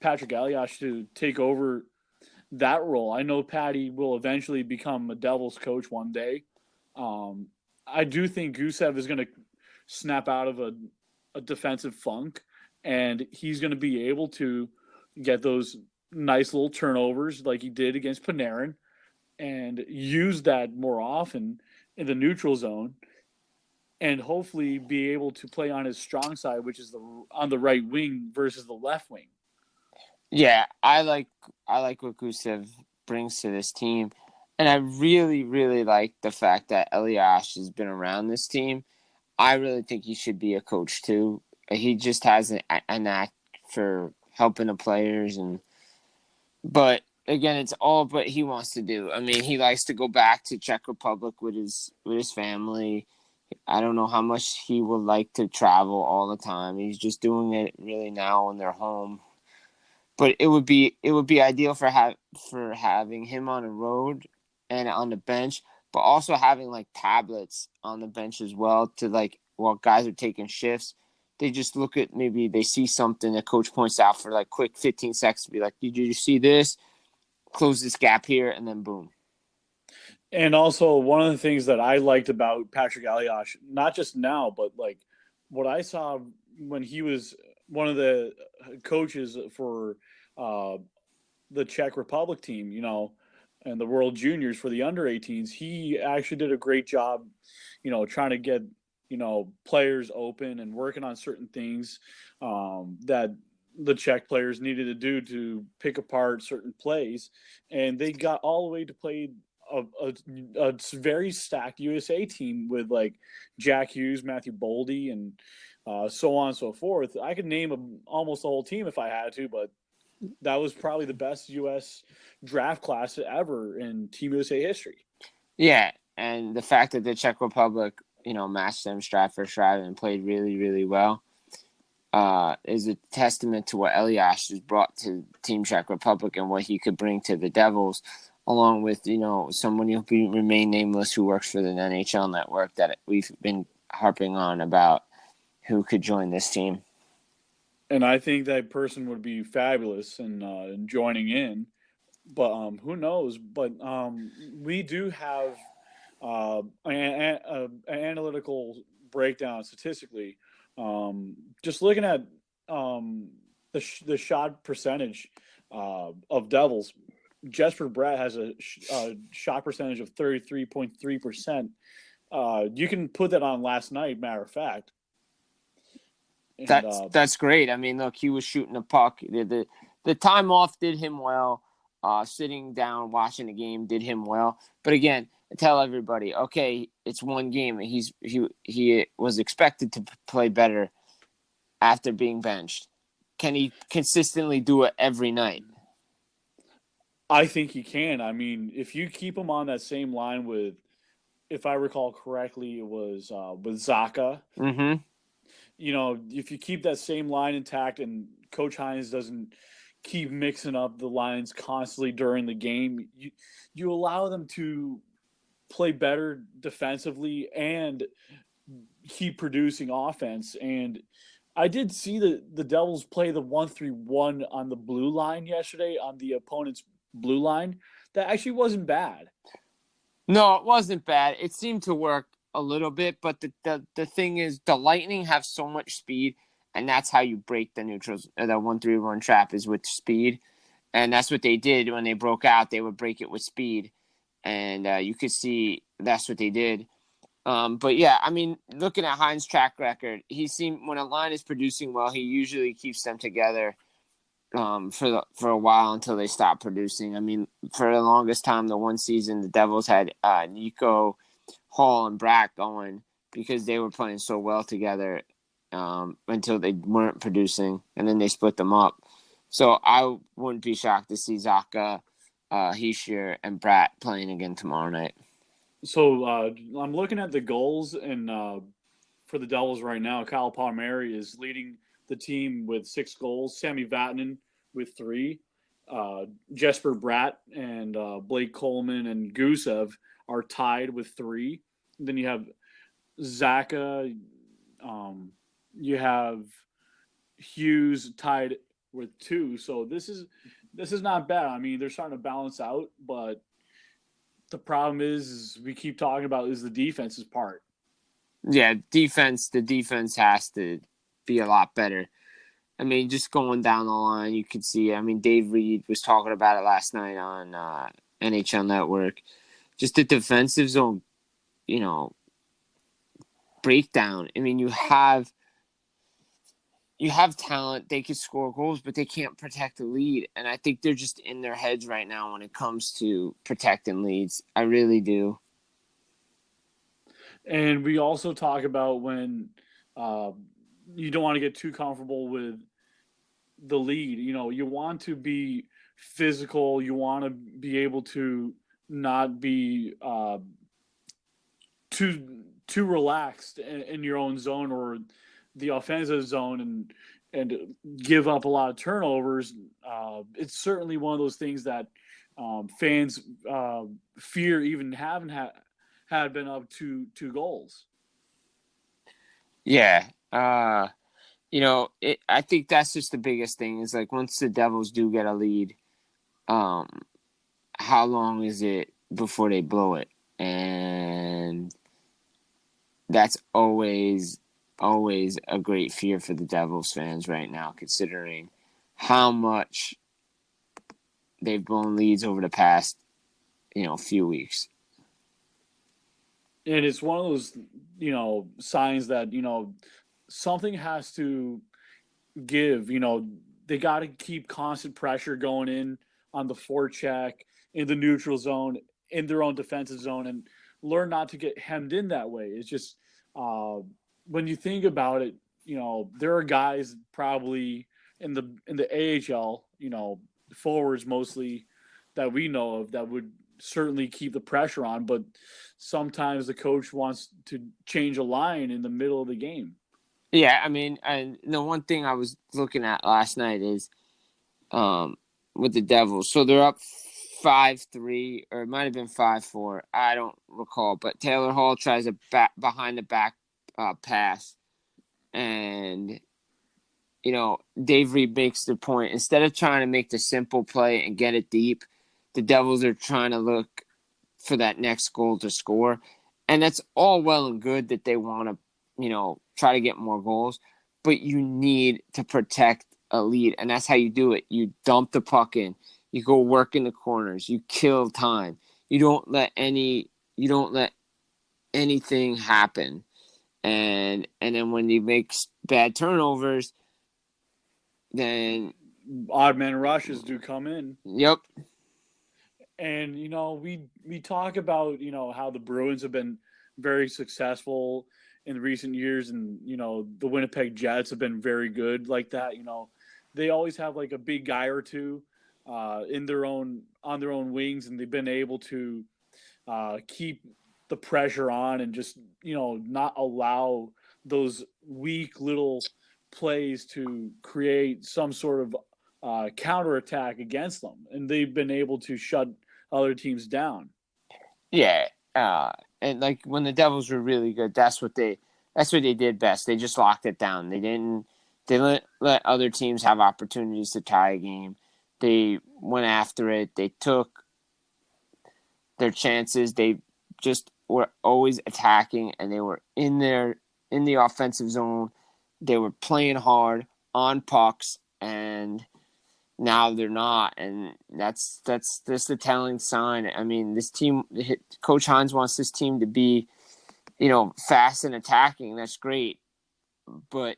A: Patrick Elias to take over that role. I know Patty will eventually become a Devils coach one day. I do think Gusev is going to snap out of a defensive funk, and he's going to be able to get those nice little turnovers like he did against Panarin and use that more often in the neutral zone, and hopefully be able to play on his strong side, which is on the right wing versus the left wing.
E: Yeah, I like what Gusev brings to this team, and I really, really like the fact that Elias has been around this team. I really think he should be a coach too. He just has a knack for helping the players, but again, it's all what he wants to do. I mean, he likes to go back to Czech Republic with his family. I don't know how much he would like to travel all the time. He's just doing it really now when they're home. But it would be ideal for having him on the road and on the bench, but also having like tablets on the bench as well to while guys are taking shifts, they just look at, maybe they see something that coach points out for like quick 15 seconds to be like, did you see this? Close this gap here, and then boom.
A: And also, one of the things that I liked about Patrick Elias, not just now, but like what I saw when he was one of the coaches for the Czech Republic team, and the World Juniors for the under 18s, he actually did a great job, trying to get, players open and working on certain things that the Czech players needed to do to pick apart certain plays. And they got all the way to play a very stacked USA team with like Jack Hughes, Matthew Boldy, and so on and so forth. I could name almost the whole team if I had to, but that was probably the best U.S. draft class ever in Team USA history.
E: Yeah, and the fact that the Czech Republic, matched them stride for stride and played really, really well is a testament to what Elias has brought to Team Czech Republic and what he could bring to the Devils, along with, someone who'll remain nameless who works for the NHL Network that we've been harping on about who could join this team.
A: And I think that person would be fabulous in joining in. But who knows? But we do have an analytical breakdown statistically. Just looking at the shot percentage of Devils, Jesper Bratt has a shot percentage of 33.3%. You can put that on last night, matter of fact. And
E: That's great. I mean, look, he was shooting the puck. The time off did him well. Sitting down watching the game did him well. But again, I tell everybody, okay, it's one game. He was expected to play better after being benched. Can he consistently do it every night?
A: I think he can. I mean, if you keep him on that same line with, if I recall correctly, it was with Zaka.
E: Mm-hmm.
A: You know, if you keep that same line intact and Coach Hines doesn't keep mixing up the lines constantly during the game, you allow them to play better defensively and keep producing offense. And I did see the Devils play the 1-3-1 on the blue line yesterday, on the opponent's blue line. That actually wasn't bad.
E: No, it wasn't bad. It seemed to work a little bit, but the thing is, the Lightning have so much speed, and that's how you break the neutrals. The 1-3-1 trap is with speed, and that's what they did when they broke out. They would break it with speed, and you could see that's what they did. But yeah, I mean, looking at Hines' track record, when a line is producing well, he usually keeps them together for a while until they stop producing. I mean, for the longest time, the one season, the Devils had Nico, Hall, and Bratt going because they were playing so well together until they weren't producing, and then they split them up. So I wouldn't be shocked to see Zaka, Heischer, and Bratt playing again tomorrow night.
A: So I'm looking at the goals, and for the Devils right now, Kyle Palmieri is leading the team with 6 goals. Sami Vatanen with 3. Jesper Bratt and Blake Coleman and Gusev are tied with 3. Then you have Zaka. You have Hughes tied with 2. So this is not bad. I mean, they're starting to balance out, but the problem is we keep talking about is the defense's part.
E: Yeah, the defense has to be a lot better. I mean, just going down the line, you could see. I mean, Dave Reed was talking about it last night on NHL Network. Just the defensive zone, breakdown. I mean, you have talent. They can score goals, but they can't protect the lead. And I think they're just in their heads right now when it comes to protecting leads. I really do.
A: And we also talk about when you don't want to get too comfortable with the lead. You know, you want to be physical. You want to be able to not be too relaxed in your own zone or the offensive zone and give up a lot of turnovers. It's certainly one of those things that fans fear even having had been up 2 goals.
E: Yeah. I think that's just the biggest thing is like once the Devils do get a lead, how long is it before they blow it? And that's always a great fear for the Devils fans right now, considering how much they've blown leads over the past, few weeks.
A: And it's one of those, signs that, something has to give. They got to keep constant pressure going in on the forecheck, in the neutral zone, in their own defensive zone, and learn not to get hemmed in that way. It's just when you think about it, there are guys probably in the AHL, forwards mostly that we know of that would certainly keep the pressure on, but sometimes the coach wants to change a line in the middle of the game.
E: Yeah, I mean, and the one thing I was looking at last night is with the Devils. So they're up 5-3, or it might have been 5-4. I don't recall, but Taylor Hall tries a behind the back pass, and Dave Reed makes the point. Instead of trying to make the simple play and get it deep, the Devils are trying to look for that next goal to score. And that's all well and good that they want to, try to get more goals. But you need to protect a lead. And that's how you do it. You dump the puck in. You go work in the corners. You kill time. You don't let anything happen. And then when you make bad turnovers, then
A: odd man rushes do come in.
E: Yep.
A: And we talk about how the Bruins have been very successful in recent years, and the Winnipeg Jets have been very good like that. They always have like a big guy or two on their own wings, and they've been able to keep the pressure on and just not allow those weak little plays to create some sort of counterattack against them, and they've been able to shut other teams down.
E: Yeah, and like when the Devils were really good, that's what they did best. They just locked it down. They didn't let other teams have opportunities to tie a game. They went after it. They took their chances. They just were always attacking, and they were in the offensive zone. They were playing hard on pucks, and now they're not, and that's the telling sign. I mean, this team, Coach Hines wants this team to be, fast and attacking. That's great, but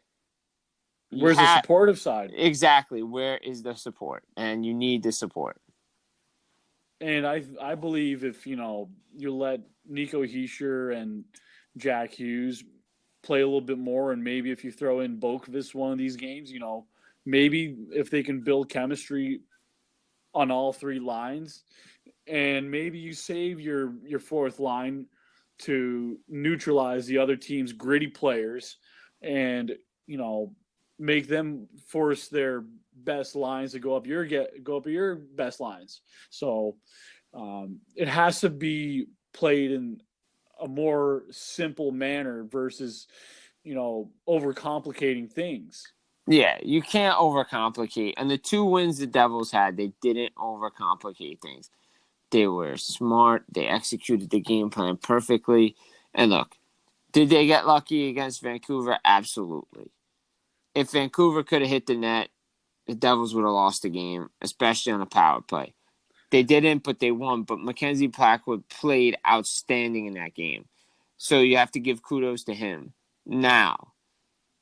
A: where's the supportive side?
E: Exactly, where is the support? And you need the support.
A: And I believe if you let Nico Hischier and Jack Hughes play a little bit more, and maybe if you throw in Boqvist one of these games, maybe if they can build chemistry on all three lines, and maybe you save your fourth line to neutralize the other team's gritty players, and make them force their best lines to go up your best lines. So it has to be played in a more simple manner versus overcomplicating things.
E: Yeah, you can't overcomplicate. And the 2 wins the Devils had, they didn't overcomplicate things. They were smart. They executed the game plan perfectly. And look, did they get lucky against Vancouver? Absolutely. If Vancouver could have hit the net, the Devils would have lost the game, especially on a power play. They didn't, but they won. But Mackenzie Blackwood played outstanding in that game. So you have to give kudos to him. Now,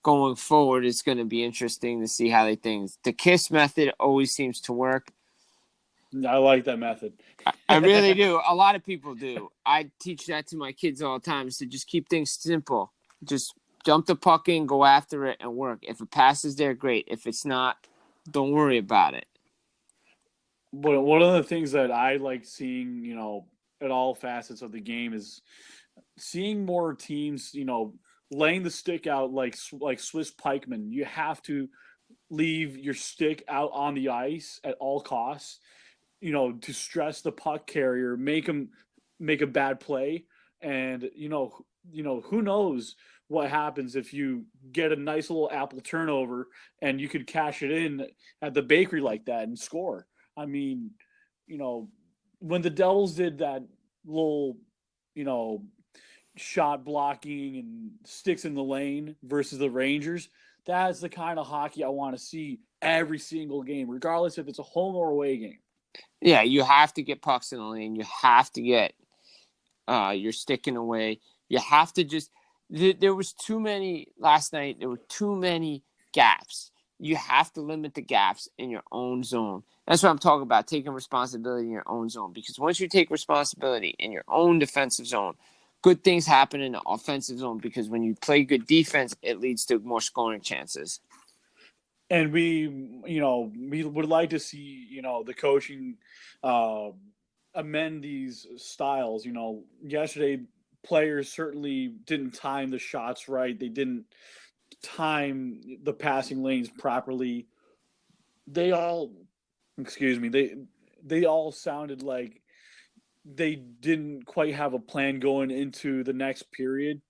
E: going forward, it's going to be interesting to see how they things. The KISS method always seems to work.
A: I like that method.
E: I really do. A lot of people do. I teach that to my kids all the time. So just keep things simple. Just dump the puck in, go after it, and work. If it passes there, great. If it's not, don't worry about it.
A: But one of the things that I like seeing, at all facets of the game is seeing more teams, laying the stick out like Swiss pikemen. You have to leave your stick out on the ice at all costs, to stress the puck carrier, make him make a bad play. And, who knows what happens if you get a nice little apple turnover and you could cash it in at the bakery like that and score. I mean, when the Devils did that little, shot blocking and sticks in the lane versus the Rangers, that's the kind of hockey I want to see every single game, regardless if it's a home or away game.
E: Yeah, you have to get pucks in the lane. You have to get your stick in the way. You have to just – there was too many – last night, there were too many gaps. You have to limit the gaps in your own zone. That's what I'm talking about, taking responsibility in your own zone. Because once you take responsibility in your own defensive zone, good things happen in the offensive zone, because when you play good defense, it leads to more scoring chances.
A: And we would like to see, the coaching amend these styles. Yesterday, players certainly didn't time the shots right. They didn't time the passing lanes properly. They all sounded like they didn't quite have a plan going into the next period,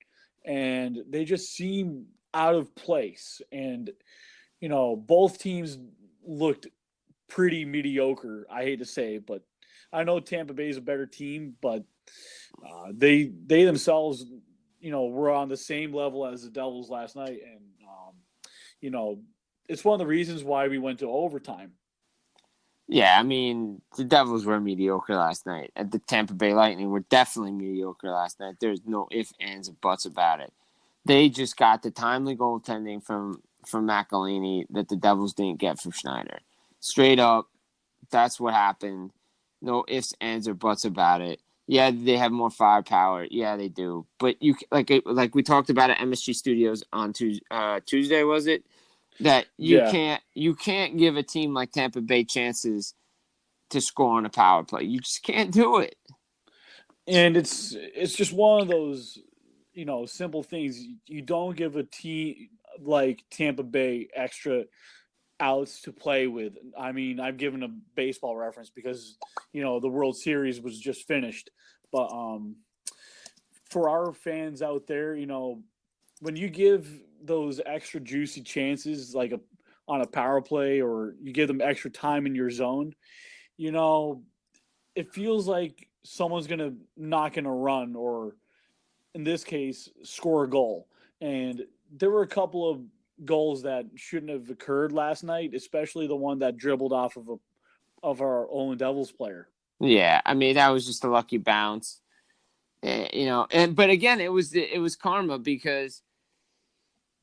A: and they just seem out of place. And both teams looked pretty mediocre. I hate to say it, but I know Tampa Bay is a better team, but they themselves, were on the same level as the Devils last night, and it's one of the reasons why we went to overtime.
E: Yeah, I mean, the Devils were mediocre last night. The Tampa Bay Lightning were definitely mediocre last night. There's no ifs, ands, or buts about it. They just got the timely goaltending from McElhinney that the Devils didn't get from Schneider. Straight up, that's what happened. No ifs, ands, or buts about it. Yeah, they have more firepower. Yeah, they do. But you like we talked about at MSG Studios on Tuesday, was it? That you can't give a team like Tampa Bay chances to score on a power play. You just can't do it.
A: And it's just one of those, simple things. You don't give a team like Tampa Bay extra outs to play with. I mean, I've given a baseball reference because, the World Series was just finished. But for our fans out there, when you give those extra juicy chances, like on a power play, or you give them extra time in your zone, it feels like someone's going to knock in a run, or in this case, score a goal. And there were a couple of goals that shouldn't have occurred last night, especially the one that dribbled off of our own Devils player.
E: Yeah, I mean, that was just a lucky bounce. But again, it was karma, because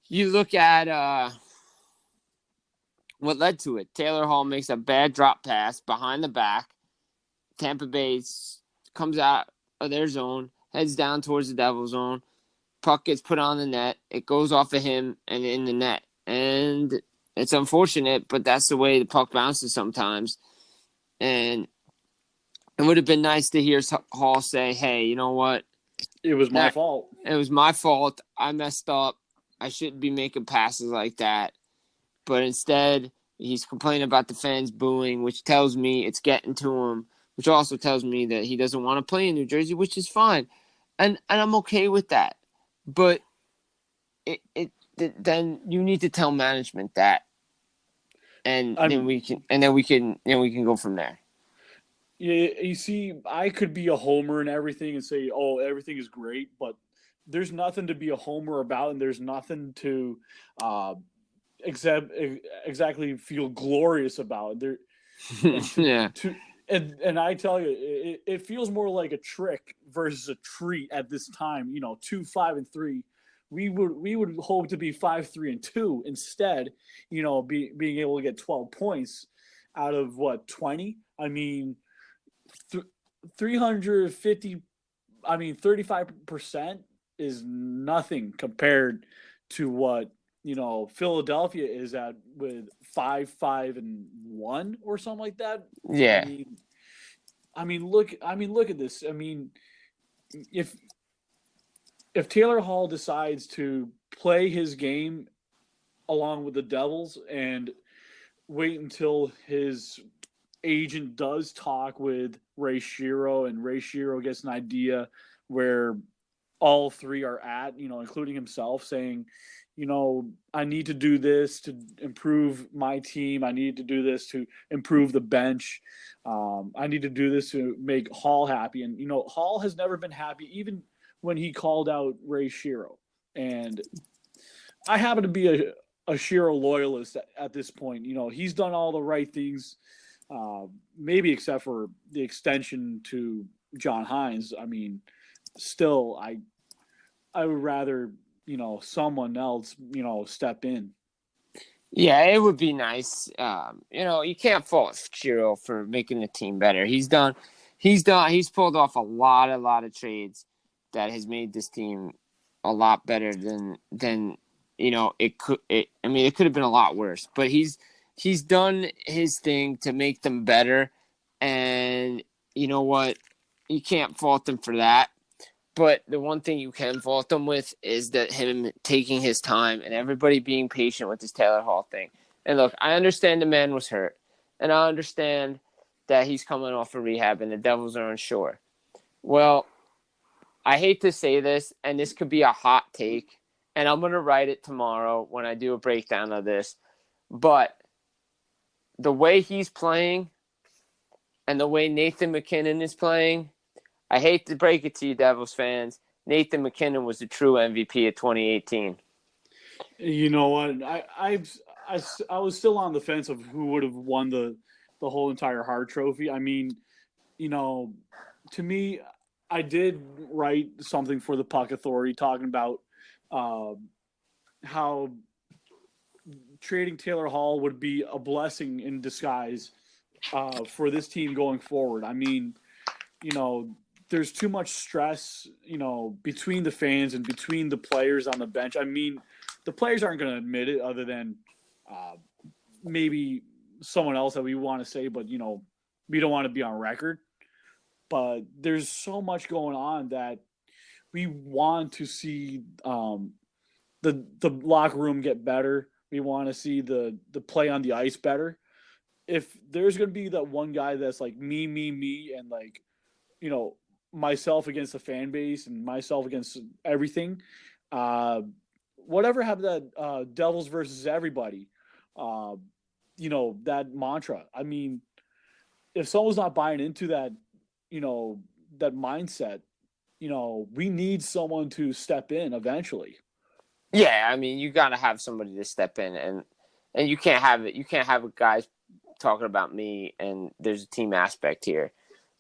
E: you look at what led to it. Taylor Hall makes a bad drop pass behind the back. Tampa Bay comes out of their zone, heads down towards the Devils zone. Puck gets put on the net. It goes off of him and in the net. And it's unfortunate, but that's the way the puck bounces sometimes. And it would have been nice to hear Hall say, hey, you know what?
A: It was my fault.
E: It was my fault. I messed up. I shouldn't be making passes like that. But instead, he's complaining about the fans booing, which tells me it's getting to him, which also tells me that he doesn't want to play in New Jersey, which is fine. And I'm okay with that. But then you need to tell management that. And then we can go from there.
A: Yeah, you see, I could be a homer and everything and say, oh, everything is great, but there's nothing to be a homer about, and there's nothing to exactly feel glorious about. And I tell you, it feels more like a trick versus a treat at this time. 2-5-3. We would hope to be 5-3-2 instead. Being able to get 12 points out of 20. I mean, 350. I mean, 35% is nothing compared to what Philadelphia is at with 5-5-1 or something like that.
E: Yeah.
A: I mean, look at this. I mean, if Taylor Hall decides to play his game along with the Devils and wait until his agent does talk with Ray Shero, and Ray Shero gets an idea where all three are at, including himself, saying, I need to do this to improve my team. I need to do this to improve the bench. I need to do this to make Hall happy. And, Hall has never been happy, even when he called out Ray Shero. And I happen to be a Shero loyalist at this point. He's done all the right things, maybe except for the extension to John Hines. I mean, still, I would rather, someone else, step in.
E: Yeah, it would be nice. You can't fault Shero for making the team better. He's pulled off a lot of trades that has made this team a lot better than it could. It could have been a lot worse, but he's done his thing to make them better. And you know what? You can't fault him for that. But the one thing you can fault him with is that him taking his time and everybody being patient with this Taylor Hall thing. And look, I understand the man was hurt, and I understand that he's coming off of rehab and the Devils are unsure. Well, I hate to say this, and this could be a hot take, and I'm going to write it tomorrow when I do a breakdown of this. But the way he's playing and the way Nathan McKinnon is playing, I hate to break it to you, Devils fans, Nathan McKinnon was the true MVP of 2018.
A: You know what? I was still on the fence of who would have won the whole entire Hart Trophy. I mean, to me, I did write something for the Puck Authority talking about how trading Taylor Hall would be a blessing in disguise for this team going forward. I mean, there's too much stress, between the fans and between the players on the bench. I mean, the players aren't going to admit it other than maybe someone else that we want to say, but, we don't want to be on record. But there's so much going on that we want to see the locker room get better. We want to see the play on the ice better. If there's going to be that one guy that's like me, and like, myself against the fan base and myself against everything, whatever happened to that Devils versus everybody, that mantra. I mean, if someone's not buying into that, that mindset, we need someone to step in eventually.
E: Yeah, I mean, you got to have somebody to step in, and you can't have it. You can't have guys talking about me and there's a team aspect here.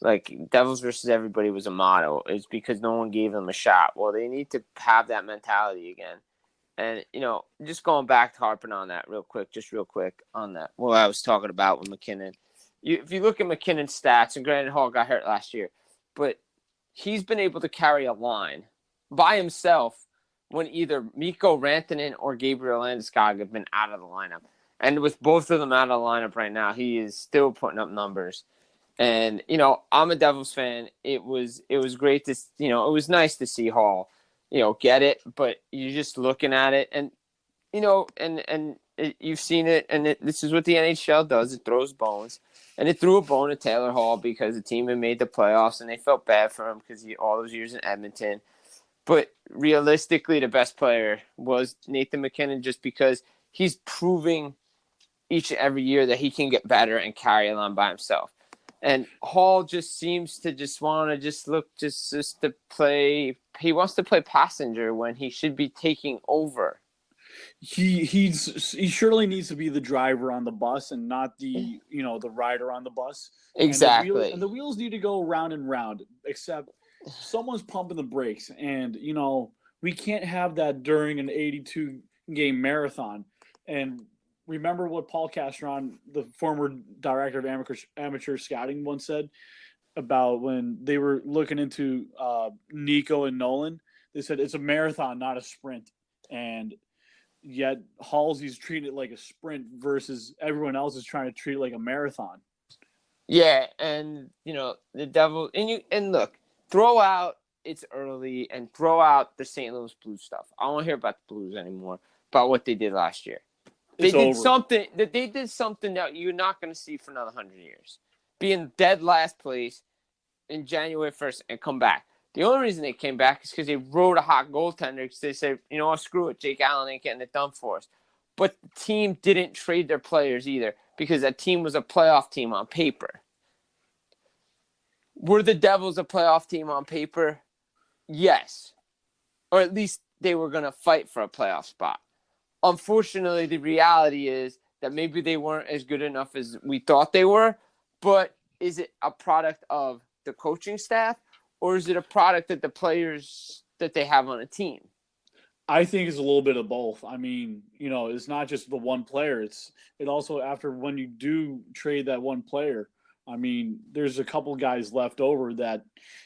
E: Like, Devils versus everybody was a motto. It's because no one gave them a shot. Well, they need to have that mentality again. And, just going back to harping on that real quick on that, what I was talking about with McKinnon. If you look at McKinnon's stats, and granted Hall got hurt last year, but he's been able to carry a line by himself when either Mikko Rantanen or Gabriel Landeskog have been out of the lineup. And with both of them out of the lineup right now, he is still putting up numbers. And, I'm a Devils fan. It was great to, it was nice to see Hall, get it. But you're just looking at it and, you've seen it. And this is what the NHL does. It throws bones. And it threw a bone at Taylor Hall because the team had made the playoffs and they felt bad for him because all those years in Edmonton. But realistically, the best player was Nathan McKinnon just because he's proving each and every year that he can get better and carry a line by himself. And Hall just seems to just want to just to play. He wants to play passenger when he should be taking over.
A: He surely needs to be the driver on the bus and not the the rider on the bus.
E: Exactly.
A: And the wheels need to go round and round. Except someone's pumping the brakes, and we can't have that during an 82 game marathon. And remember what Paul Castron, the former director of amateur scouting, once said about when they were looking into Nico and Nolan. They said it's a marathon, not a sprint. And yet Halsey's treating it like a sprint versus everyone else is trying to treat it like a marathon.
E: Yeah, and the Devil and look, throw out it's early and throw out the St. Louis Blues stuff. I don't want to hear about the Blues anymore, about what they did last year. They did something that you're not going to see for another 100 years. Being dead last place in January 1st and come back. The only reason they came back is because they rode a hot goaltender because they said, screw it, Jake Allen ain't getting it done for us. But the team didn't trade their players either because that team was a playoff team on paper. Were the Devils a playoff team on paper? Yes. Or at least they were going to fight for a playoff spot. Unfortunately, the reality is that maybe they weren't as good enough as we thought they were, but is it a product of the coaching staff or is it a product of the players that they have on a team?
A: I think it's a little bit of both. I mean, it's not just the one player. It also, after when you do trade that one player, I mean, there's a couple guys left over that,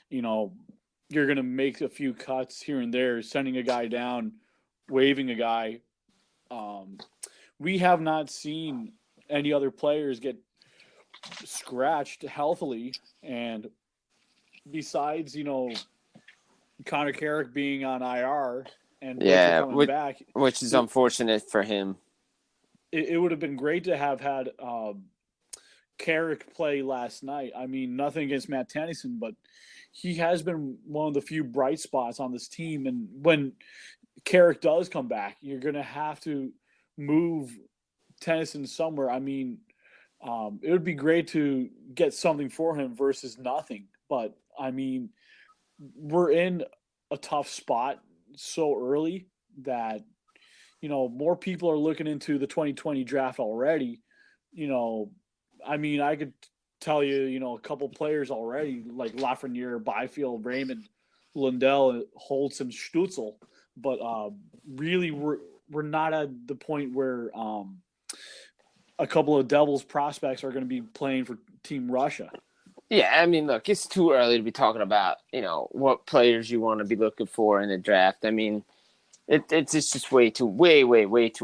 A: you're going to make a few cuts here and there, sending a guy down, waiving a guy. We have not seen any other players get scratched healthily. And besides, Connor Carrick being on IR and coming back.
E: Which is unfortunate for him.
A: It would have been great to have had Carrick play last night. I mean, nothing against Matt Tennyson, but he has been one of the few bright spots on this team. And when Carrick does come back, you're going to have to move Tennyson somewhere, I mean, it would be great to get something for him versus nothing. But I mean, we're in a tough spot so early that more people are looking into the 2020 draft already. You know, I mean, I could tell you, a couple players already like Lafreniere, Byfield, Raymond, Lundell, Holtz, and Stutzel. But really, we're not at the point where a couple of Devils prospects are going to be playing for Team Russia.
E: Yeah, I mean, look, it's too early to be talking about, what players you want to be looking for in the draft. I mean, it's just way too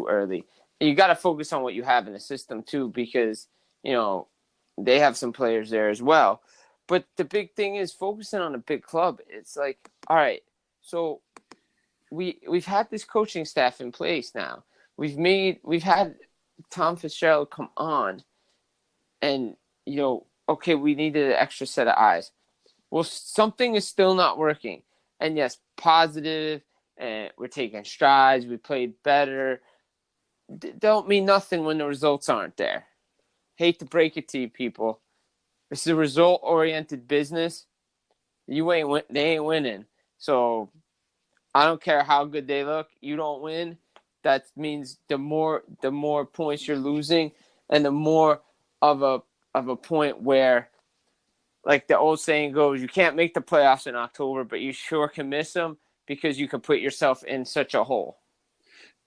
E: early. You got to focus on what you have in the system too, because, they have some players there as well. But the big thing is focusing on a big club. It's like, all right, so we've had this coaching staff in place now. We've had Tom Fitzgerald come on, and okay, we needed an extra set of eyes. Well, something is still not working, and yes, positive, and we're taking strides. We played better. Don't mean nothing when the results aren't there. Hate to break it to you, people. This is a result-oriented business. They ain't winning. So I don't care how good they look. You don't win. That means the more points you're losing, and the more of a point where, like the old saying goes, you can't make the playoffs in October, but you sure can miss them because you can put yourself in such a hole.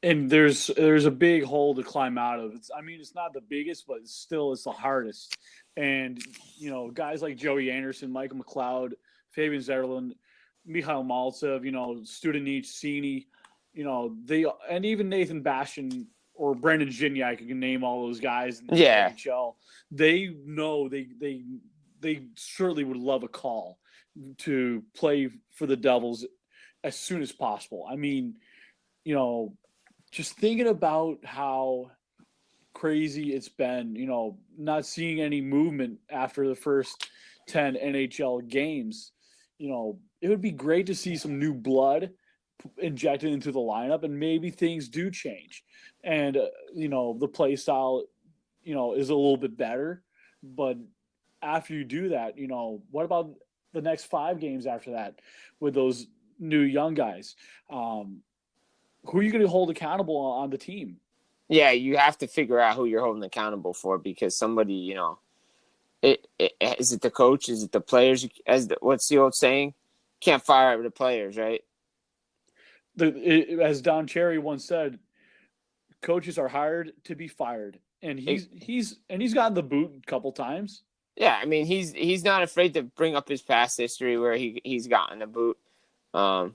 A: And there's a big hole to climb out of. It's not the biggest, but it's the hardest. And, guys like Joey Anderson, Michael McLeod, Fabian Zetterlund, Mikhail Maltsev, Studenich, Cini, and even Nathan Bastian or Brandon Gignac, you can name all those guys in the NHL. They know they certainly would love a call to play for the Devils as soon as possible. I mean, just thinking about how crazy it's been, not seeing any movement after the first 10 NHL games, it would be great to see some new blood injected into the lineup, and maybe things do change. And, the play style, is a little bit better. But after you do that, what about the next 5 games after that with those new young guys? Who are you going to hold accountable on the team?
E: Yeah, you have to figure out who you're holding accountable for, because somebody, is it the coach? Is it the players? What's the old saying? Can't fire the players, right?
A: As Don Cherry once said, coaches are hired to be fired, and he's gotten the boot a couple times.
E: Yeah, I mean he's not afraid to bring up his past history where he's gotten the boot, but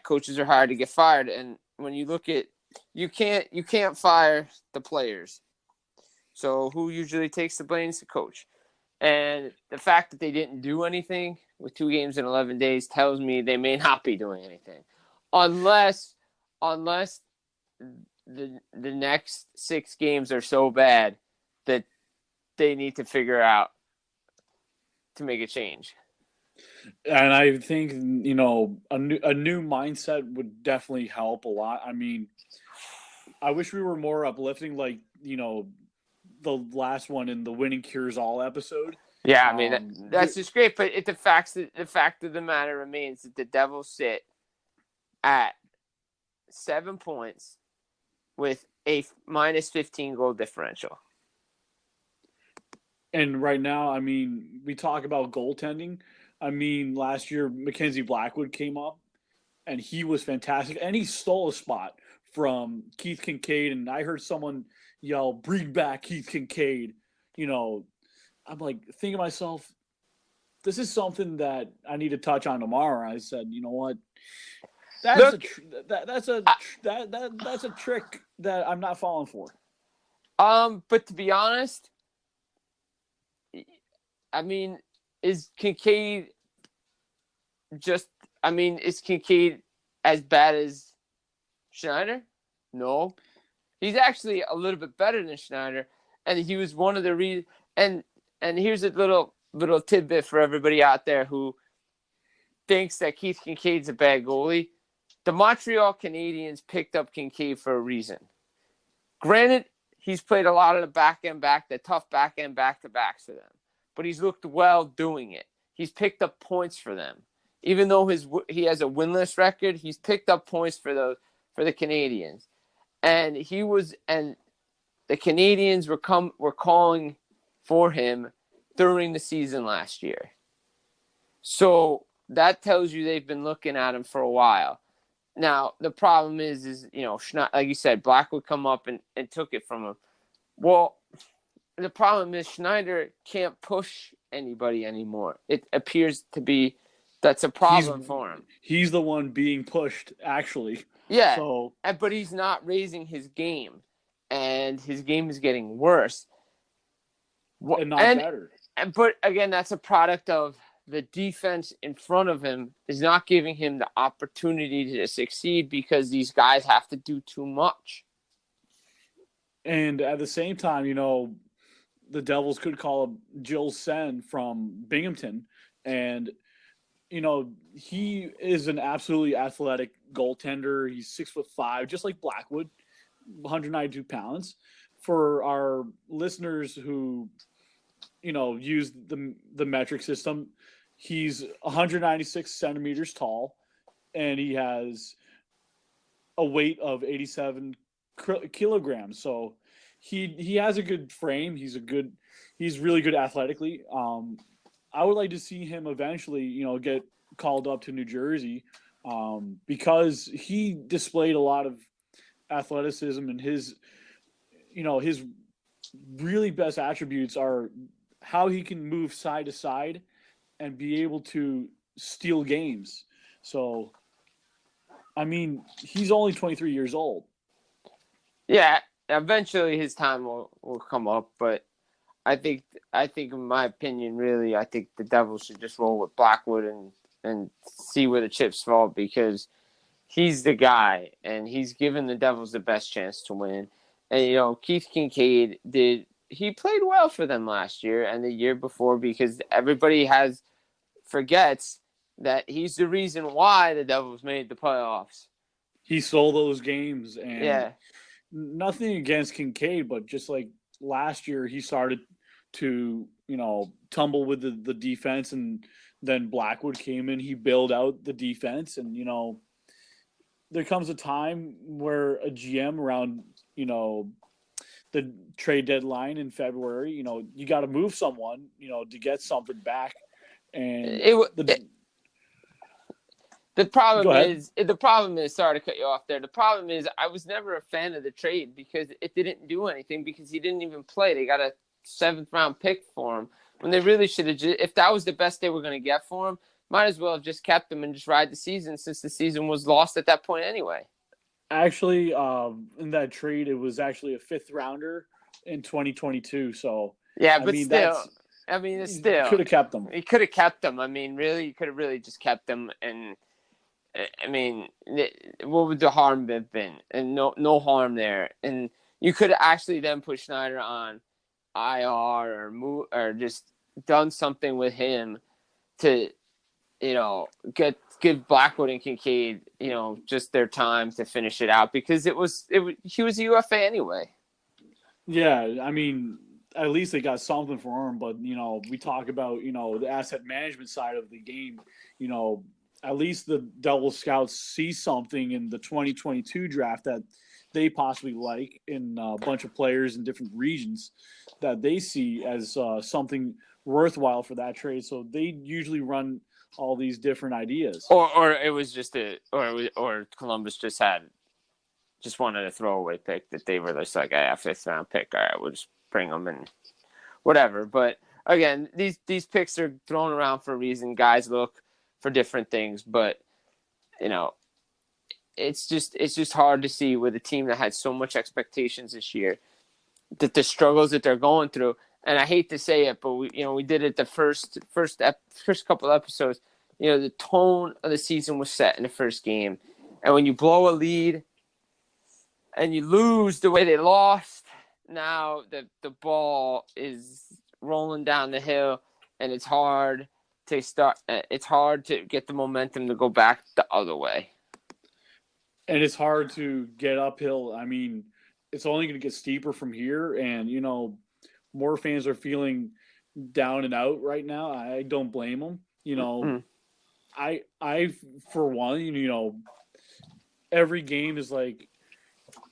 E: coaches are hired to get fired, and when you look at you can't fire the players, so who usually takes the blame is the coach. And the fact that they didn't do anything with 2 games in 11 days tells me they may not be doing anything, unless the next 6 games are so bad that they need to figure out to make a change.
A: And I think a new mindset would definitely help a lot. I mean, I wish we were more uplifting, like the last one in the Winning Cures All episode.
E: Yeah, I mean that's just great. But the fact of the matter remains that the Devils sit at 7 points with a minus 15 goal differential.
A: And right now, I mean, we talk about goaltending. I mean, last year Mackenzie Blackwood came up, and he was fantastic, and he stole a spot from Keith Kincaid. And I heard someone yell, "Bring back Keith Kincaid." I'm like thinking to myself, this is something that I need to touch on tomorrow. I said, you know what? That's a trick that I'm not falling for.
E: But to be honest, I mean, is Kincaid as bad as Schneider? No. He's actually a little bit better than Schneider, and he was one of the reasons. And here's a little tidbit for everybody out there who thinks that Keith Kincaid's a bad goalie. the Montreal Canadiens picked up Kincaid for a reason. Granted, he's played a lot of the tough back-end back-to-backs for them, but he's looked well doing it. He's picked up points for them. Even though he has a winless record, he's picked up points for the Canadiens. And the Canadiens were calling for him during the season last year. So that tells you they've been looking at him for a while. Now, the problem is like you said, Blackwood come up and took it from him. Well, the problem is Schneider can't push anybody anymore. It appears to be that's a problem for him.
A: He's the one being pushed, actually.
E: Yeah,
A: so,
E: but he's not raising his game, and his game is getting worse.
A: And not better.
E: But again, that's a product of the defense in front of him is not giving him the opportunity to succeed because these guys have to do too much.
A: And at the same time, the Devils could call up Jill Sen from Binghamton, and he is an absolutely athletic goaltender. He's 6'5", just like Blackwood, 192 pounds. For our listeners who, use the metric system, he's 196 centimeters tall, and he has a weight of 87 kilograms. So he has a good frame. He's really good athletically. I would like to see him eventually, get called up to New Jersey, because he displayed a lot of athleticism, and his really best attributes are how he can move side to side and be able to steal games. So, he's only 23 years old.
E: Yeah, eventually his time will come up, but I think in my opinion, really, I think the Devils should just roll with Blackwood and see where the chips fall, because he's the guy, and he's given the Devils the best chance to win. And, Keith Kincaid he played well for them last year and the year before, because everybody forgets that he's the reason why the Devils made the playoffs.
A: He stole those games, and
E: yeah.
A: Nothing against Kincaid, but just like last year, he started to, tumble with the defense, and then Blackwood came in, he bailed out the defense, and, there comes a time where a GM around, the trade deadline in February, you got to move someone, to get something back. And
E: the problem is, sorry to cut you off there. The problem is I was never a fan of the trade because it didn't do anything, because he didn't even play. They got a 7th round pick for him when they really should have if that was the best they were going to get for him, might as well have just kept him and just ride the season, since the season was lost at that point anyway.
A: Actually, in that trade, it was actually a 5th rounder in 2022. So
E: yeah, but still,
A: could have kept them.
E: He could have kept them. Really, you could have really just kept them. And what would the harm have been? And no harm there. And you could have actually then put Schneider on IR or just done something with him to, give Blackwood and Kincaid, just their time to finish it out, because he was a UFA anyway.
A: Yeah, at least they got something for him. But we talk about the asset management side of the game. At least the Devil Scouts see something in the 2022 draft that they possibly like in a bunch of players in different regions that they see as something worthwhile for that trade. So they usually run all these different ideas.
E: Or it was just or Columbus just wanted a throwaway pick that they were just like, a 5th round pick. All right, we'll just bring them in, whatever. But again, these picks are thrown around for a reason. Guys look for different things, but it's just hard to see with a team that had so much expectations this year, that the struggles that they're going through. And I hate to say it, but we did it the first couple episodes. The tone of the season was set in the first game, and when you blow a lead and you lose the way they lost, now the ball is rolling down the hill, and it's hard to start. It's hard to get the momentum to go back the other way.
A: And it's hard to get uphill. I mean, it's only going to get steeper from here. And, more fans are feeling down and out right now. I don't blame them.
E: Mm.
A: I for one, every game is like,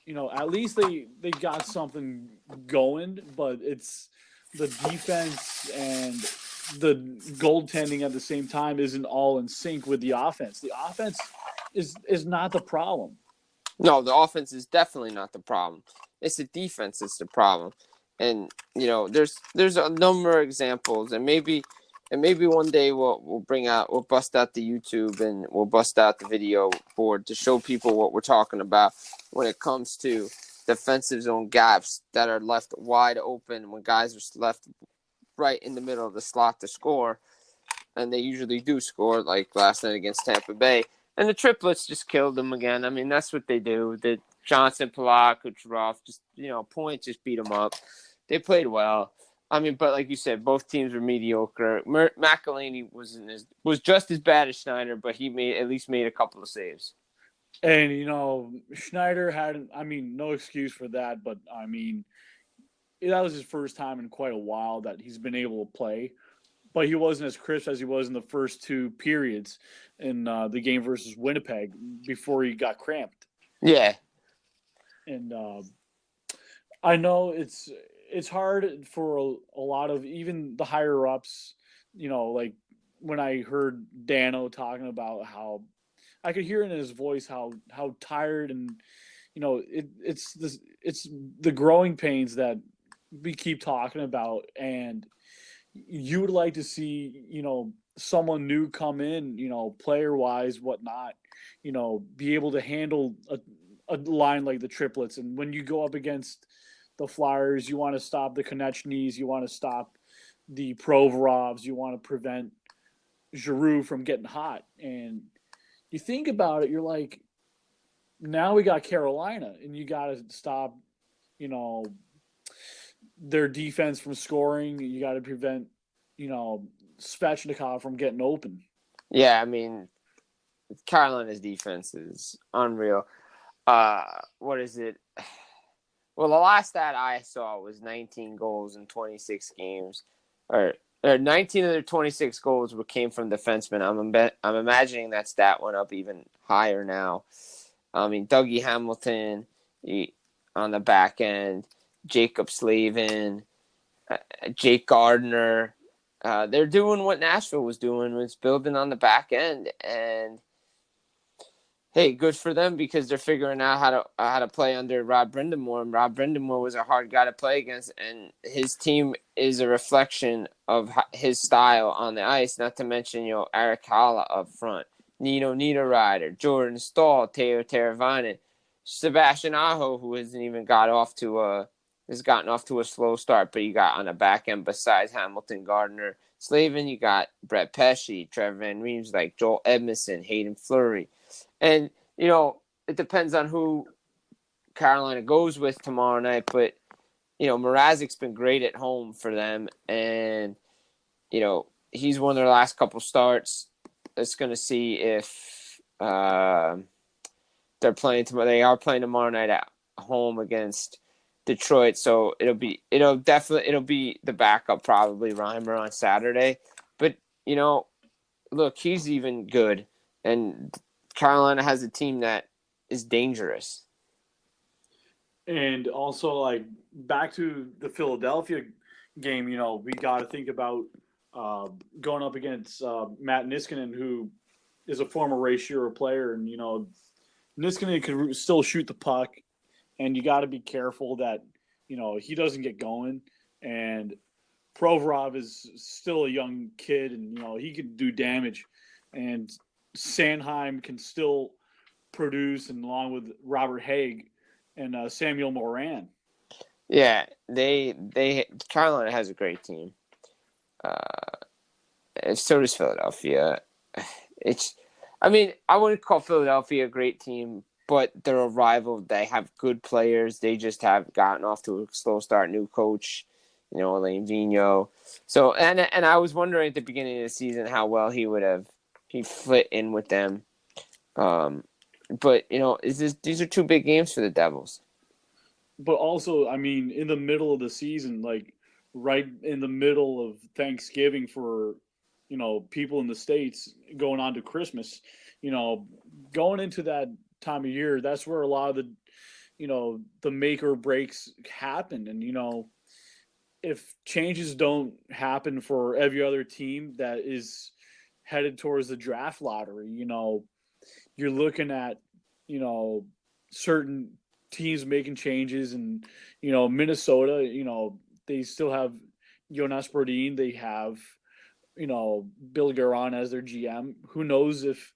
A: at least they got something going, but it's the defense and the goaltending at the same time isn't all in sync with the offense. The offense is not the problem.
E: No, the offense is definitely not the problem. It's the defense that's the problem. And there's a number of examples, and maybe one day we'll bust out the YouTube and we'll bust out the video board to show people what we're talking about when it comes to defensive zone gaps that are left wide open when guys are left right in the middle of the slot to score, and they usually do score, like last night against Tampa Bay. And the triplets just killed them again. I mean, that's what they do. The Johnson, Polak, Kucherov, just, points just beat them up. They played well. I mean, but like you said, both teams were mediocre. McElhaney was just as bad as Schneider, but he at least made a couple of saves.
A: And, Schneider had, no excuse for that, but, that was his first time in quite a while that he's been able to play. But he wasn't as crisp as he was in the first two periods in the game versus Winnipeg before he got cramped.
E: Yeah.
A: And I know it's hard for a lot of even the higher ups, like when I heard Dano talking about how I could hear in his voice how tired and it's the growing pains that we keep talking about, and you would like to see, someone new come in, player wise, whatnot, be able to handle a line like the triplets. And when you go up against the Flyers, you want to stop the Konechny's, you want to stop the Provorovs, you want to prevent Giroux from getting hot. And you think about it, you're like, now we got Carolina, and you got to stop, their defense from scoring. You got to prevent, Svechnikov from getting open.
E: Yeah, I mean, Carolina's defense is unreal. What is it? Well, the last stat I saw was 19 goals in 26 games. Or 19 of their 26 goals came from defensemen. I'm imagining that stat went up even higher now. I mean, Dougie Hamilton on the back end, Jacob Slavin, Jake Gardner. They're doing what Nashville was doing, was building on the back end. And hey, good for them because they're figuring out how to play under Rob Brindamore. And Rob Brindamore was a hard guy to play against, and his team is a reflection of his style on the ice. Not to mention, Eric Haula up front, Nino Niederreiter, Jordan Stahl, Teo Teravainen, Sebastian Aho, who has gotten off to a slow start, but you got on the back end besides Hamilton, Gardner, Slavin, you got Brett Pesce, Trevor Van Reeves, like Joel Edmondson, Hayden Fleury. And, it depends on who Carolina goes with tomorrow night, but, Mrazek's been great at home for them, and, he's won their last couple starts. It's going to see if they're playing tomorrow. They are playing tomorrow night at home against Detroit, so it'll be the backup, probably Reimer on Saturday. But look, he's even good, and Carolina has a team that is dangerous.
A: And also, like, back to the Philadelphia game, we got to think about going up against Matt Niskanen, who is a former Ray Shearer player, and Niskanen could still shoot the puck. And you got to be careful that, he doesn't get going. And Provorov is still a young kid, and, he could do damage. And Sanheim can still produce, and along with Robert Haig and Samuel Moran.
E: Yeah, Carolina has a great team. So does Philadelphia. I wouldn't call Philadelphia a great team, but they're a rival. They have good players. They just have gotten off to a slow start. New coach, Alain Vigneault. So, and I was wondering at the beginning of the season how well he fit in with them. But these are two big games for the Devils.
A: But also, I mean, in the middle of the season, like right in the middle of Thanksgiving for, people in the States going on to Christmas, going into that time of year, that's where a lot of the make or breaks happen. And, if changes don't happen for every other team that is headed towards the draft lottery, you're looking at, certain teams making changes, and Minnesota, they still have Jonas Brodin, they have Bill Guerin as their GM. Who knows if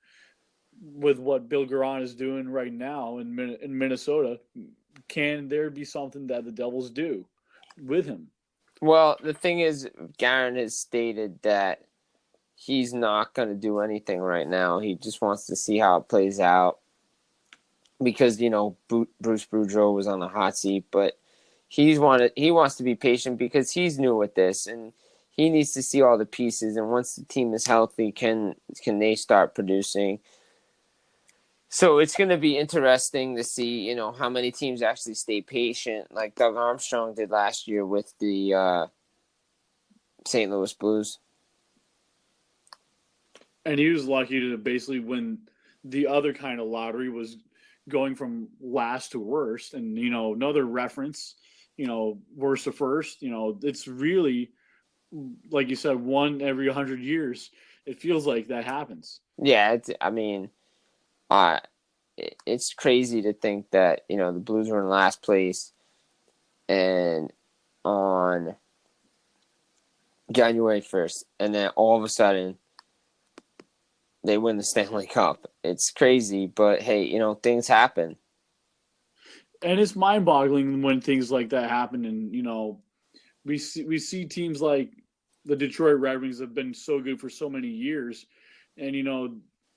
A: with what Bill Guerin is doing right now in Minnesota, can there be something that the Devils do with him?
E: Well, the thing is, Guerin has stated that he's not going to do anything right now. He just wants to see how it plays out because, Bruce Boudreau was on the hot seat, but he wants to be patient because he's new with this and he needs to see all the pieces. And once the team is healthy, can they start producing? So it's going to be interesting to see, how many teams actually stay patient, like Doug Armstrong did last year with the St. Louis Blues.
A: And he was lucky to basically win the other kind of lottery, was going from last to worst. And, another reference, worst to first, it's really, like you said, one every 100 years. It feels like that happens.
E: Yeah, it's crazy to think that, the Blues were in last place and on January 1st, and then all of a sudden they win the Stanley Cup. It's crazy, but hey, things happen.
A: And it's mind-boggling when things like that happen. And, we see teams like the Detroit Red Wings have been so good for so many years. And,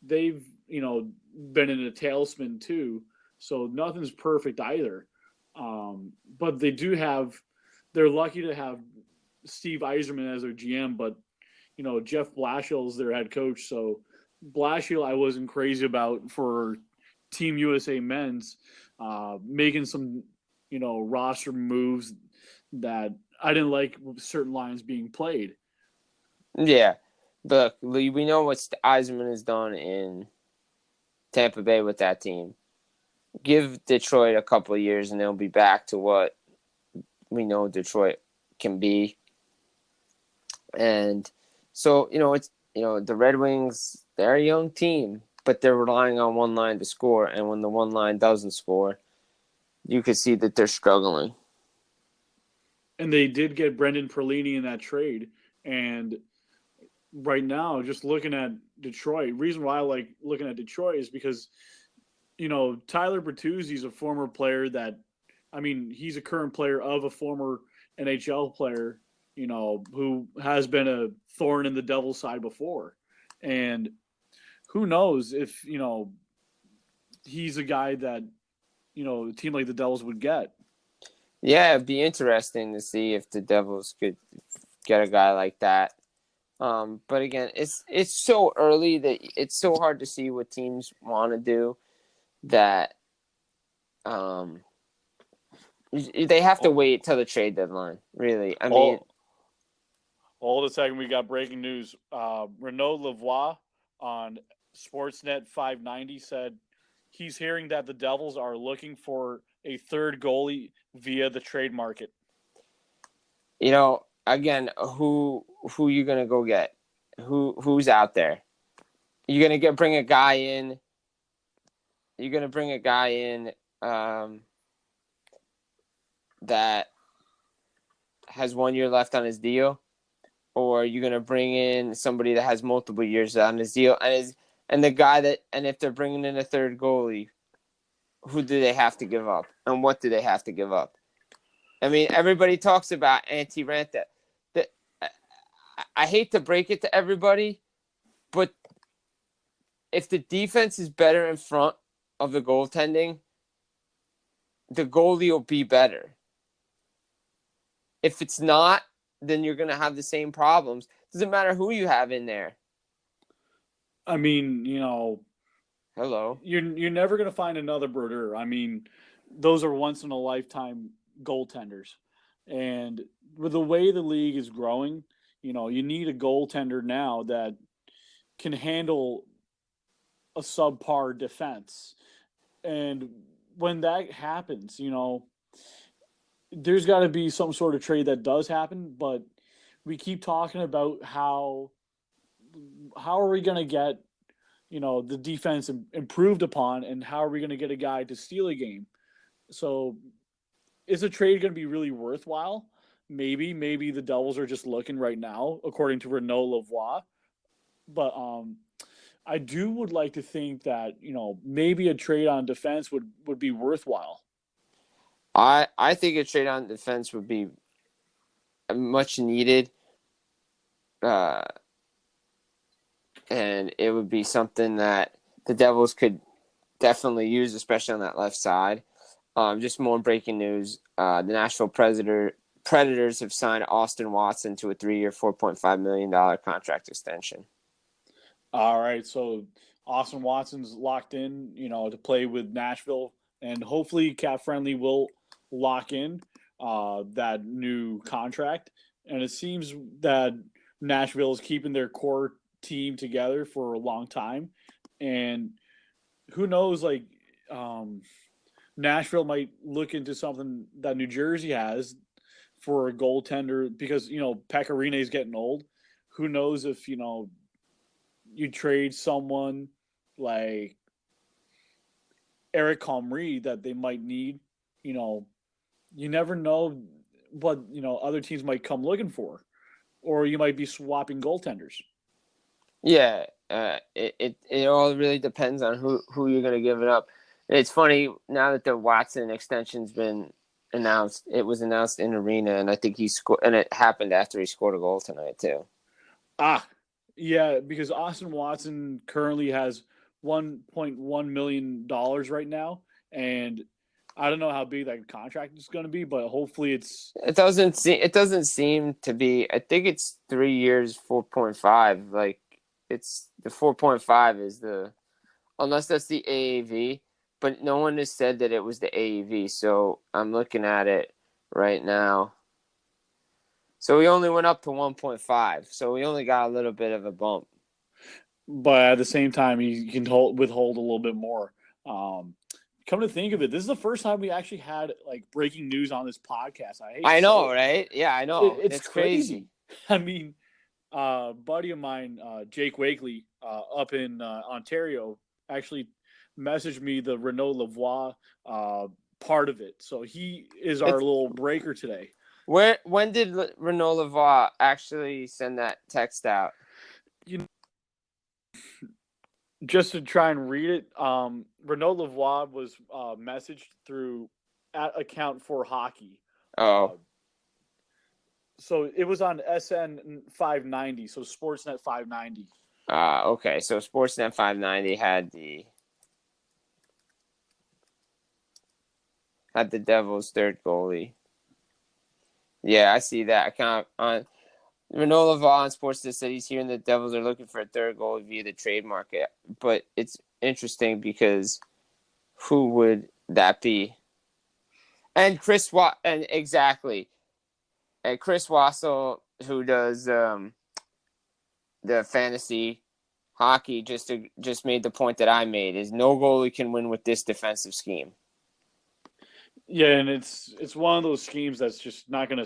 A: they've, been in a tailspin too. So nothing's perfect either. But they're lucky to have Steve Yzerman as their GM, but, Jeff Blashill is their head coach. So Blashill I wasn't crazy about for Team USA men's, making some, roster moves that I didn't like certain lines being played.
E: Yeah. But we know what Yzerman has done in Tampa Bay with that team. Give Detroit a couple of years and they'll be back to what we know Detroit can be. And so, it's, the Red Wings, they're a young team, but they're relying on one line to score. And when the one line doesn't score, you can see that they're struggling.
A: And they did get Brendan Perlini in that trade. And right now, just looking at Detroit, reason why I like looking at Detroit is because, Tyler Bertuzzi is a former player he's a current player of a former NHL player, who has been a thorn in the Devil's side before. And who knows if, he's a guy that, a team like the Devils would get.
E: Yeah, it'd be interesting to see if the Devils could get a guy like that. But again, it's so early that it's so hard to see what teams want to do that they have to wait till the trade deadline, really. I mean,
A: hold a second. We got breaking news. Renaud Lavoie on Sportsnet 590 said he's hearing that the Devils are looking for a third goalie via the trade market.
E: Again, who you gonna go get? Who's out there? You're gonna bring a guy in. You're gonna bring a guy in that has 1 year left on his deal, or you're gonna bring in somebody that has multiple years on his deal, and if they're bringing in a third goalie, who do they have to give up, and what do they have to give up? I mean, everybody talks about Antti Raanta. I hate to break it to everybody, but if the defense is better in front of the goaltending, the goalie will be better. If it's not, then you're going to have the same problems. Doesn't matter who you have in there.
A: I mean,
E: Hello.
A: You're never going to find another Brodeur. I mean, those are once in a lifetime goaltenders. And with the way the league is growing, you need a goaltender now that can handle a subpar defense. And when that happens, there's got to be some sort of trade that does happen, but we keep talking about how are we going to get the defense improved upon, and how are we going to get a guy to steal a game? So is a trade going to be really worthwhile? Maybe the Devils are just looking right now, according to Renaud Lavoie. But I would like to think that maybe a trade on defense would be worthwhile.
E: I think a trade on defense would be much needed, and it would be something that the Devils could definitely use, especially on that left side. Just more breaking news: the Nashville Predators have signed Austin Watson to a 3-year, $4.5 million contract extension.
A: All right, so Austin Watson's locked in, to play with Nashville, and hopefully Cap Friendly will lock in that new contract. And it seems that Nashville is keeping their core team together for a long time, and who knows, Nashville might look into something that New Jersey has for a goaltender, because Pekka is getting old. Who knows if you trade someone like Eric Comrie that they might need. You never know what other teams might come looking for, or you might be swapping goaltenders.
E: Yeah, it all really depends on who you're going to give it up. It's funny, now that the Watson extension's been announced. It was announced in arena, and I think he scored, and it happened after he scored a goal tonight too.
A: Yeah, because Austin Watson currently has $1.1 million right now, and I don't know how big that contract is going to be, but hopefully
E: It doesn't seem to be. I think it's 3 years, 4.5. Like, it's the 4.5 is unless that's the AAV, but no one has said that it was the AAV. So I'm looking at it right now. So we only went up to 1.5. So we only got a little bit of a bump.
A: But at the same time, you can withhold a little bit more. Come to think of it, this is the first time we actually had breaking news on this podcast.
E: I know, right? Yeah, I know.
A: It's crazy. I mean, buddy of mine, Jake Wakely, up in Ontario, actually messaged me the Renaud Lavoie part of it. So he is our little breaker today.
E: When did Renaud Lavoie actually send that text out?
A: Just to try and read it, Renaud Lavoie was messaged through account for hockey.
E: Oh.
A: So it was on SN 590, so Sportsnet 590.
E: Okay. So Sportsnet 590 had the Devils' third goalie. Yeah, I see that account on Renaud Lavoie on Sportsnet said he's hearing the Devils are looking for a third goalie via the trade market. But it's interesting because who would that be? And exactly. And Chris Wassel, who does the fantasy hockey, just made the point that I made, is no goalie can win with this defensive scheme.
A: Yeah, and it's one of those schemes that's just not gonna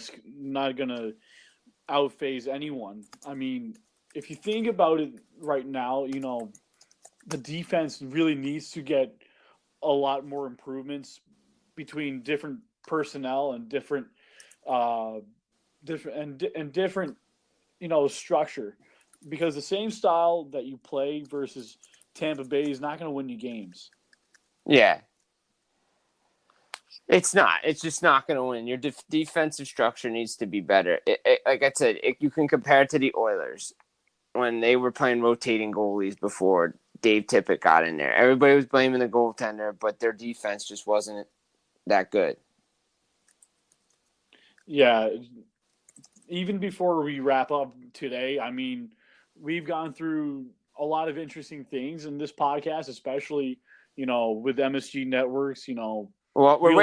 A: outphase anyone. I mean, if you think about it right now, the defense really needs to get a lot more improvements between different personnel and different structure, because the same style that you play versus Tampa Bay is not going to win you games.
E: Yeah. It's not. It's just not going to win. Your defensive structure needs to be better. Like I said, you can compare it to the Oilers when they were playing rotating goalies before Dave Tippett got in there. Everybody was blaming the goaltender, but their defense just wasn't that good.
A: Yeah. Even before we wrap up today, I mean, we've gone through a lot of interesting things in this podcast, especially, with MSG Networks,
E: Well, we're
A: we'll,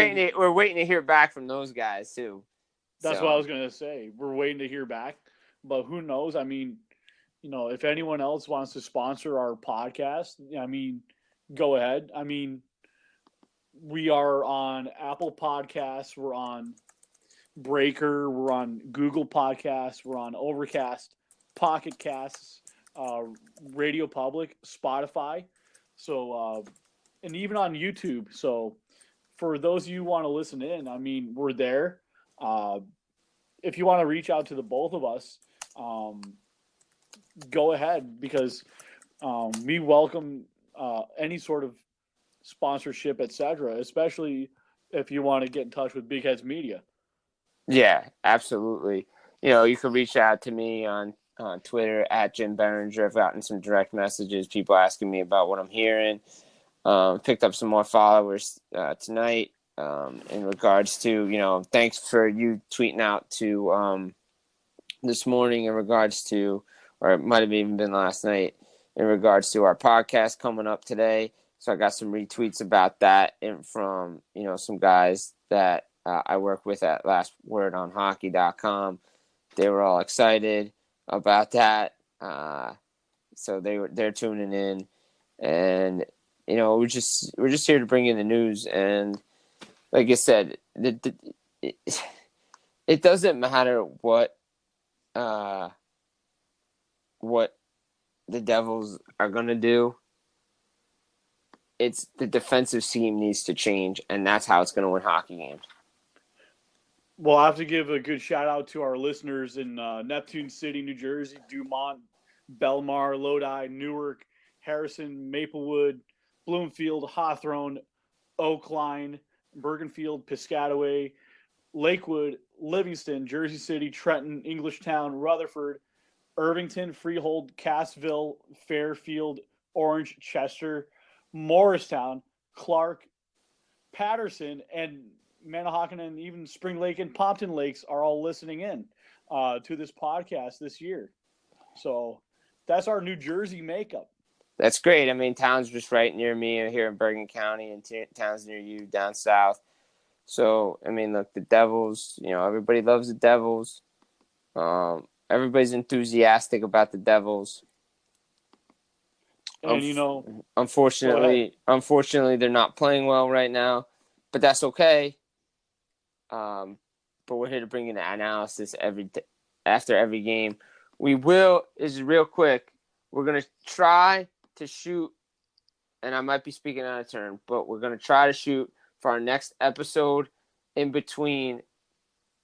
E: waiting to hear back from those guys too.
A: that's
E: So
A: what I was going to say. We're waiting to hear back, but who knows? I mean, if anyone else wants to sponsor our podcast, I mean, go ahead. I mean, we are on Apple Podcasts, we're on Breaker, we're on Google Podcasts, we're on Overcast, Pocket Casts, Radio Public, Spotify, so and even on YouTube. So for those of you who want to listen in, I mean, we're there. If you want to reach out to the both of us, go ahead, because we welcome any sort of sponsorship, etc., especially if you want to get in touch with Big Heads Media.
E: yeah, absolutely. You can reach out to me on Twitter at Jim Biringer. I've gotten some direct messages, people asking me about what I'm hearing. Picked up some more followers tonight in regards to, thanks for you tweeting out to this morning in regards to, or it might have even been last night, in regards to our podcast coming up today. So I got some retweets about that from, some guys that I work with at lastwordonhockey.com. They were all excited about that. So they're tuning in, and we're just here to bring in the news. And like I said, it doesn't matter what the Devils are gonna do. It's the defensive scheme needs to change, and that's how it's gonna win hockey games.
A: Well, I have to give a good shout out to our listeners in Neptune City, New Jersey, Dumont, Belmar, Lodi, Newark, Harrison, Maplewood, Bloomfield, Hawthorne, Oakline, Bergenfield, Piscataway, Lakewood, Livingston, Jersey City, Trenton, Englishtown, Rutherford, Irvington, Freehold, Cassville, Fairfield, Orange, Chester, Morristown, Clark, Patterson, and Manahawkin, and even Spring Lake and Pompton Lakes are all listening in to this podcast this year. So that's our New Jersey makeup.
E: That's great. I mean, town's just right near me here in Bergen County, and town's near you down south. So, I mean, look, the Devils, everybody loves the Devils. Everybody's enthusiastic about the Devils.
A: And,
E: unfortunately, they're not playing well right now, but that's okay. But we're here to bring in an analysis after every game. Is real quick, we're going to try to shoot, and I might be speaking out of turn, but we're going to try to shoot for our next episode in between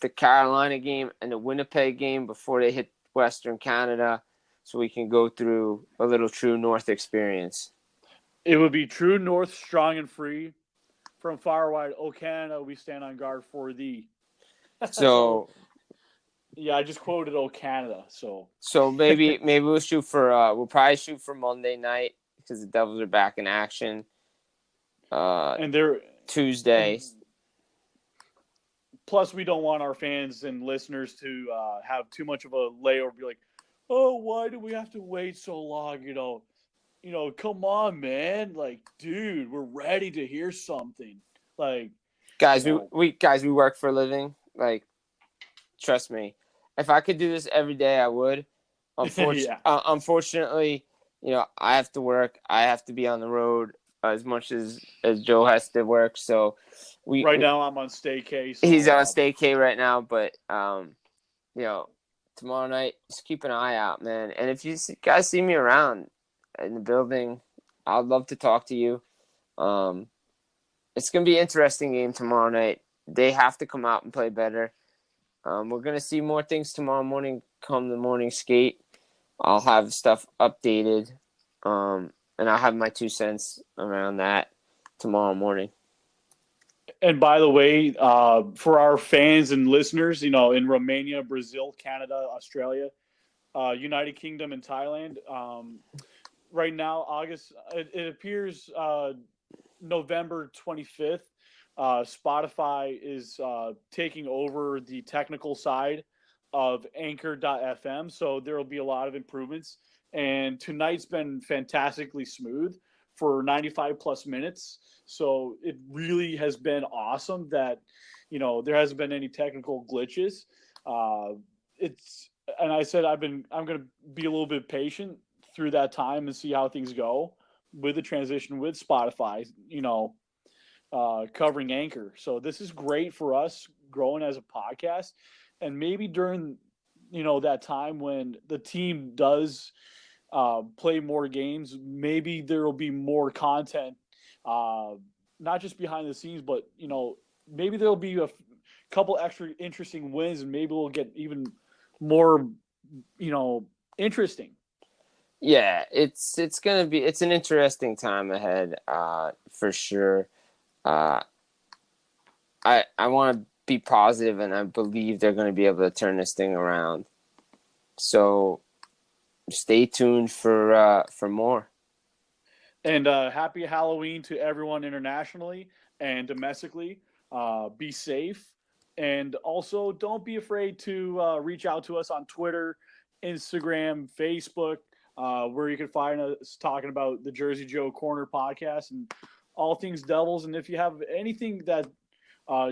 E: the Carolina game and the Winnipeg game before they hit Western Canada, so we can go through a little True North experience.
A: It would be True North, strong and free. From far wide, O Canada, we stand on guard for thee.
E: So,
A: yeah, I just quoted O Canada. So
E: maybe we'll shoot for we'll probably shoot for Monday night because the Devils are back in action.
A: And they're
E: Tuesday.
A: Plus, we don't want our fans and listeners to have too much of a layover. Be like, oh, why do we have to wait so long? Come on, man. Like, dude, we're ready to hear something. Like,
E: guys, we work for a living. Like, trust me. If I could do this every day, I would. Unfortunately, I have to work. I have to be on the road as much as Joe has to work. So
A: now I'm on staycay. So,
E: he's on staycay right now, but tomorrow night, just keep an eye out, man. And if you guys see me around in the building, I'd love to talk to you. It's gonna be an interesting game tomorrow night. They have to come out and play better. We're gonna see more things tomorrow morning. Come the morning skate, I'll have stuff updated, and I'll have my 2 cents around that tomorrow morning.
A: And by the way, for our fans and listeners, in Romania, Brazil, Canada, Australia, United Kingdom, and Thailand, right now, it appears November 25th, Spotify is taking over the technical side of Anchor.fm, so there will be a lot of improvements and tonight's been fantastically smooth for 95 plus minutes. So it really has been awesome that, there hasn't been any technical glitches. And I said I'm going to be a little bit patient through that time and see how things go with the transition with Spotify, covering Anchor. So this is great for us growing as a podcast. And maybe during, that time when the team does play more games, maybe there will be more content, not just behind the scenes, but, maybe there'll be a couple extra interesting wins, and maybe we'll get even more, interesting.
E: Yeah, it's an interesting time ahead, for sure. I want to be positive, and I believe they're going to be able to turn this thing around. So stay tuned for more.
A: And happy Halloween to everyone internationally and domestically. Be safe. And also, don't be afraid to reach out to us on Twitter, Instagram, Facebook, where you can find us talking about the Jersey Joe Corner podcast and all things Devils. And if you have anything that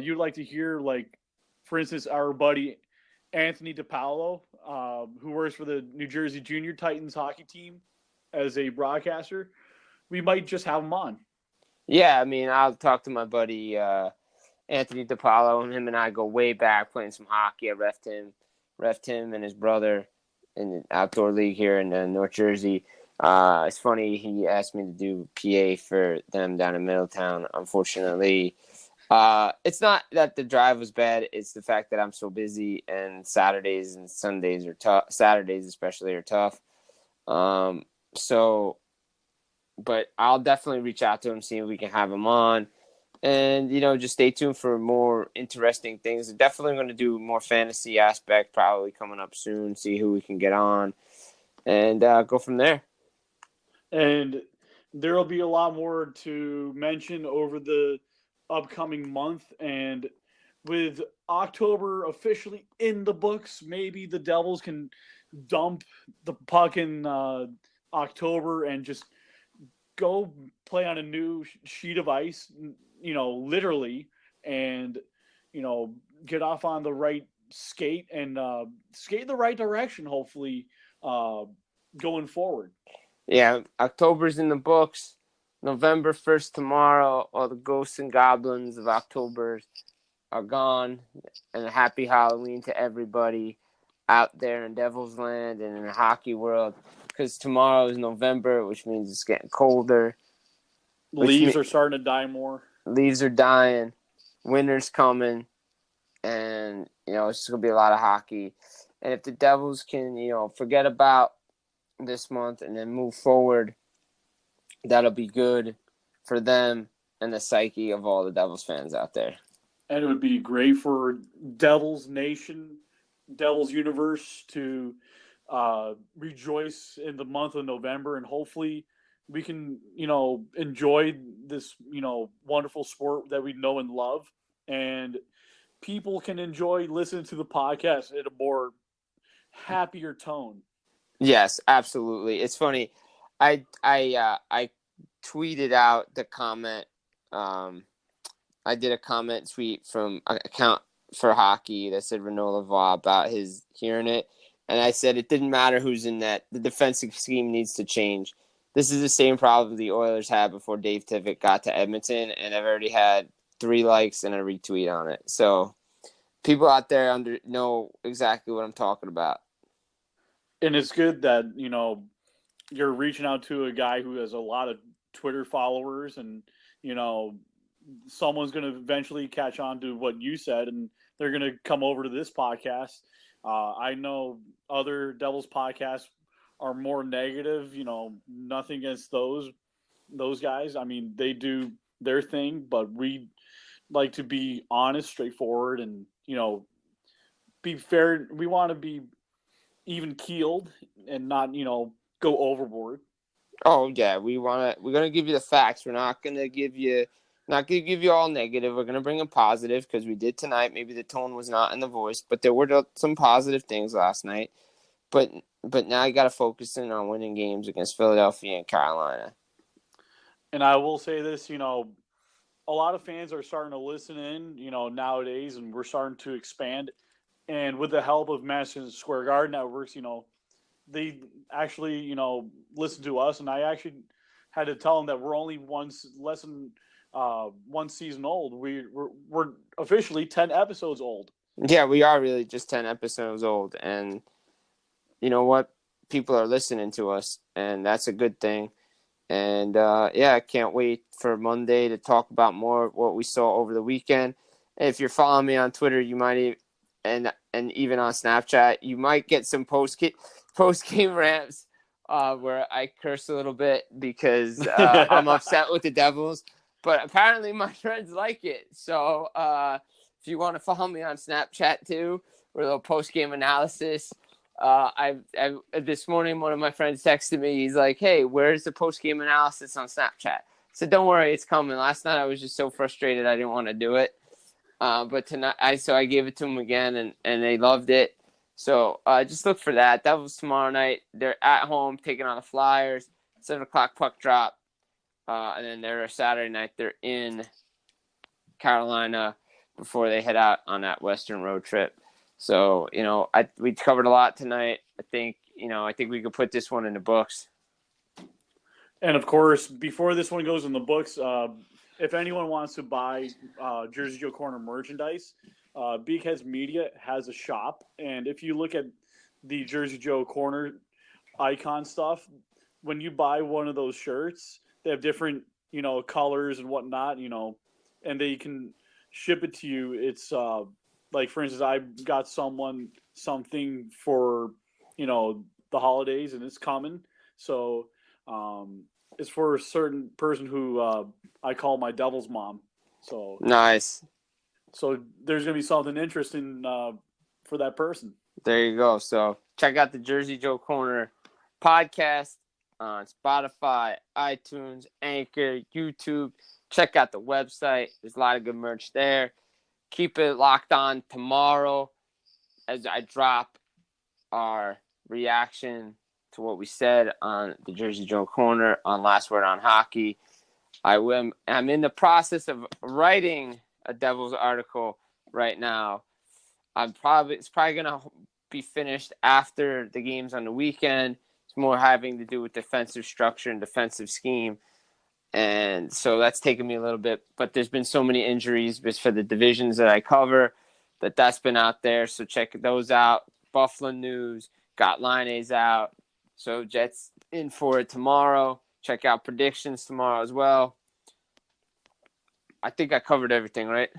A: you'd like to hear, like, for instance, our buddy Anthony DiPaolo, who works for the New Jersey Junior Titans hockey team as a broadcaster, we might just have him on.
E: Yeah, I mean, I'll talk to my buddy Anthony DiPaolo, and him and I go way back playing some hockey. I refed him and his brother in the outdoor league here in North Jersey. It's funny, he asked me to do PA for them down in Middletown. Unfortunately, it's not that the drive was bad. It's the fact that I'm so busy, and Saturdays and Sundays are tough. Saturdays especially are tough. But I'll definitely reach out to him, see if we can have him on. And, just stay tuned for more interesting things. Definitely going to do more fantasy aspect probably coming up soon, see who we can get on, and go from there.
A: And there will be a lot more to mention over the upcoming month. And with October officially in the books, maybe the Devils can dump the puck in October and just go play on a new sheet of ice, literally, and, get off on the right skate and skate in the right direction, hopefully, going forward.
E: Yeah, October's in the books. November 1st tomorrow. All the ghosts and goblins of October are gone. And a happy Halloween to everybody out there in Devil's Land and in the hockey world. Because tomorrow is November, which means it's getting colder.
A: Leaves are starting to die more.
E: Leaves are dying. Winter's coming. And, it's just going to be a lot of hockey. And if the Devils can, forget about this month and then move forward, that'll be good for them and the psyche of all the Devils fans out there.
A: And it would be great for Devils Nation, Devils Universe to rejoice in the month of November, and hopefully we can, enjoy this, wonderful sport that we know and love, and people can enjoy listening to the podcast in a more happier tone.
E: Yes, absolutely. It's funny. I tweeted out the comment. I did a comment tweet from an account for hockey that said Renaud Lavoie about his hearing it. And I said it didn't matter who's in net. The defensive scheme needs to change. This is the same problem the Oilers had before Dave Tippett got to Edmonton, and I've already had 3 likes and a retweet on it. So people out there know exactly what I'm talking about.
A: And it's good that, you're reaching out to a guy who has a lot of Twitter followers, and, someone's going to eventually catch on to what you said, and they're going to come over to this podcast. I know other Devils podcasts are more negative, nothing against those guys. I mean, they do their thing, but we like to be honest, straightforward, and, be fair. We want to be even keeled and not, go overboard.
E: Oh yeah, we're gonna give you the facts. We're not gonna give you all negative. We're gonna bring a positive because we did tonight. Maybe the tone was not in the voice, but there were some positive things last night. But but now you got to focus in on winning games against Philadelphia and Carolina.
A: And I will say this, a lot of fans are starting to listen in, nowadays, and we're starting to expand. And with the help of Madison Square Garden networks, they actually, listen to us. And I actually had to tell them that we're only less than one season old. We're officially 10 episodes old.
E: Yeah, we are really just 10 episodes old. And you know what? People are listening to us, and that's a good thing. And, I can't wait for Monday to talk about more of what we saw over the weekend. And if you're following me on Twitter, you might and even on Snapchat, you might get some post-game rants where I curse a little bit because I'm upset with the Devils. But apparently my friends like it. So if you want to follow me on Snapchat too, for a little post-game analysis, I this morning one of my friends texted me. He's like, "Hey, where's the post-game analysis on Snapchat?" I said, "Don't worry, it's coming." Last night I was just so frustrated I didn't want to do it. But tonight I gave it to them again, and they loved it. So just look for that. That was tomorrow night. They're at home taking on the Flyers. 7:00 puck drop. And then they're Saturday night. They're in Carolina before they head out on that Western road trip. So, we covered a lot tonight. I think we could put this one in the books.
A: And of course, before this one goes in the books, if anyone wants to buy Jersey Joe Corner merchandise, Beakheads Media has a shop. And if you look at the Jersey Joe Corner icon stuff, when you buy one of those shirts, they have different, colors and whatnot, and they can ship it to you. It's like, for instance, I got something for, the holidays, and it's coming. So it's for a certain person who I call my Devil's mom. So
E: nice.
A: So there's going to be something interesting for that person.
E: There you go. So check out the Jersey Joe Corner podcast on Spotify, iTunes, Anchor, YouTube. Check out the website. There's a lot of good merch there. Keep it locked on tomorrow as I drop our reaction to what we said on the Jersey Joe Corner on Last Word on Hockey. I'm in the process of writing a Devils article right now. It's probably gonna be finished after the games on the weekend. It's more having to do with defensive structure and defensive scheme. And so that's taken me a little bit, but there's been so many injuries for the divisions that I cover that's been out there. So check those out. Buffalo News got Line's out. So Jets in for it tomorrow. Check out predictions tomorrow as well. I think I covered everything, right?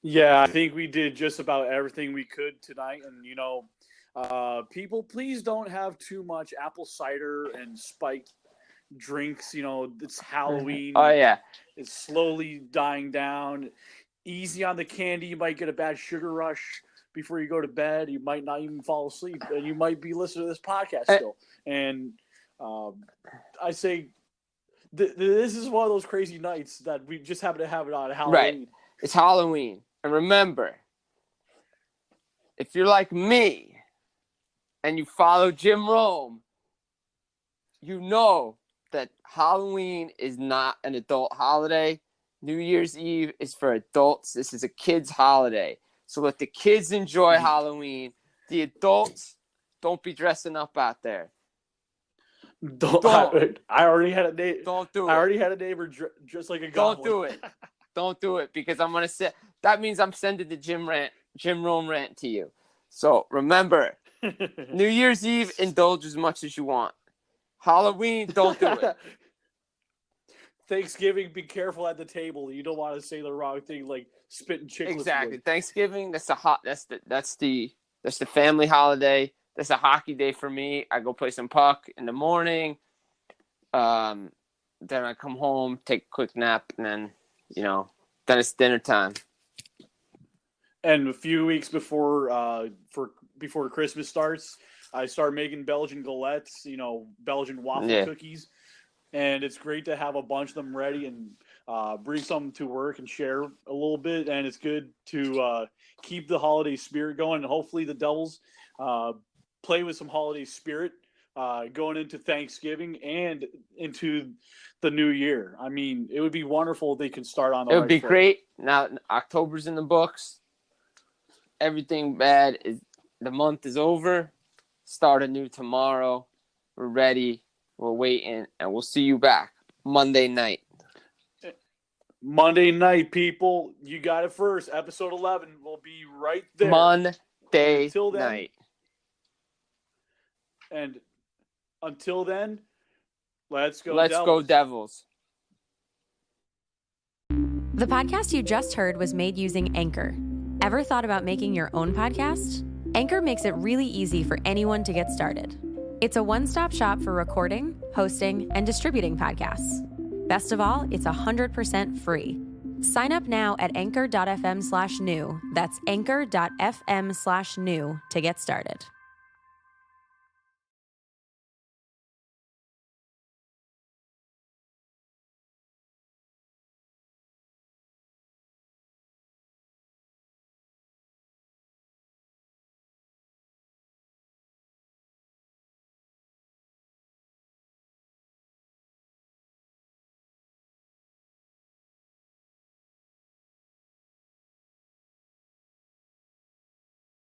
A: Yeah, I think we did just about everything we could tonight. And, people, please don't have too much apple cider and spiked drinks. It's Halloween.
E: Oh, yeah.
A: It's slowly dying down. Easy on the candy. You might get a bad sugar rush before you go to bed. You might not even fall asleep, and you might be listening to this podcast still. And I say this is one of those crazy nights that we just happen to have it on Halloween.
E: Right. It's Halloween. And remember, if you're like me and you follow Jim Rome, you know that Halloween is not an adult holiday. New Year's Eve is for adults. This is a kid's holiday. So let the kids enjoy Halloween. The adults, don't be dressing up out there.
A: Don't. I already had a neighbor.
E: Don't do it.
A: I already had a neighbor just like a goblin.
E: Don't do it. Don't do it, because I'm gonna say that means I'm sending the Jim Rome rant to you. So remember, New Year's Eve, indulge as much as you want. Halloween, don't do it.
A: Thanksgiving, be careful at the table. You don't want to say the wrong thing, like spitting chicken.
E: Exactly. Thanksgiving, that's the family holiday. That's a hockey day for me. I go play some puck in the morning. Then I come home, take a quick nap, and then then it's dinner time.
A: And a few weeks before Christmas starts, I start making Belgian galettes, Belgian waffle cookies. And it's great to have a bunch of them ready and bring some to work and share a little bit. And it's good to keep the holiday spirit going. And hopefully the Devils play with some holiday spirit going into Thanksgiving and into the new year. I mean, it would be wonderful if they could start on the
E: It
A: right
E: would be
A: foot.
E: great. Now October's in the books. Everything bad is the month is over. Start anew tomorrow. We're ready. We're waiting, and we'll see you back Monday night.
A: Monday night, people. You got it first. Episode 11 will be right there.
E: Monday
A: Until then,
E: night.
A: And until then, let's go
E: Let's
A: Devils.
E: go Devils.
F: The podcast you just heard was made using Anchor. Ever thought about making your own podcast? Anchor makes it really easy for anyone to get started. It's a one-stop shop for recording, hosting, and distributing podcasts. Best of all, it's 100% free. Sign up now at anchor.fm/new. That's anchor.fm/new to get started.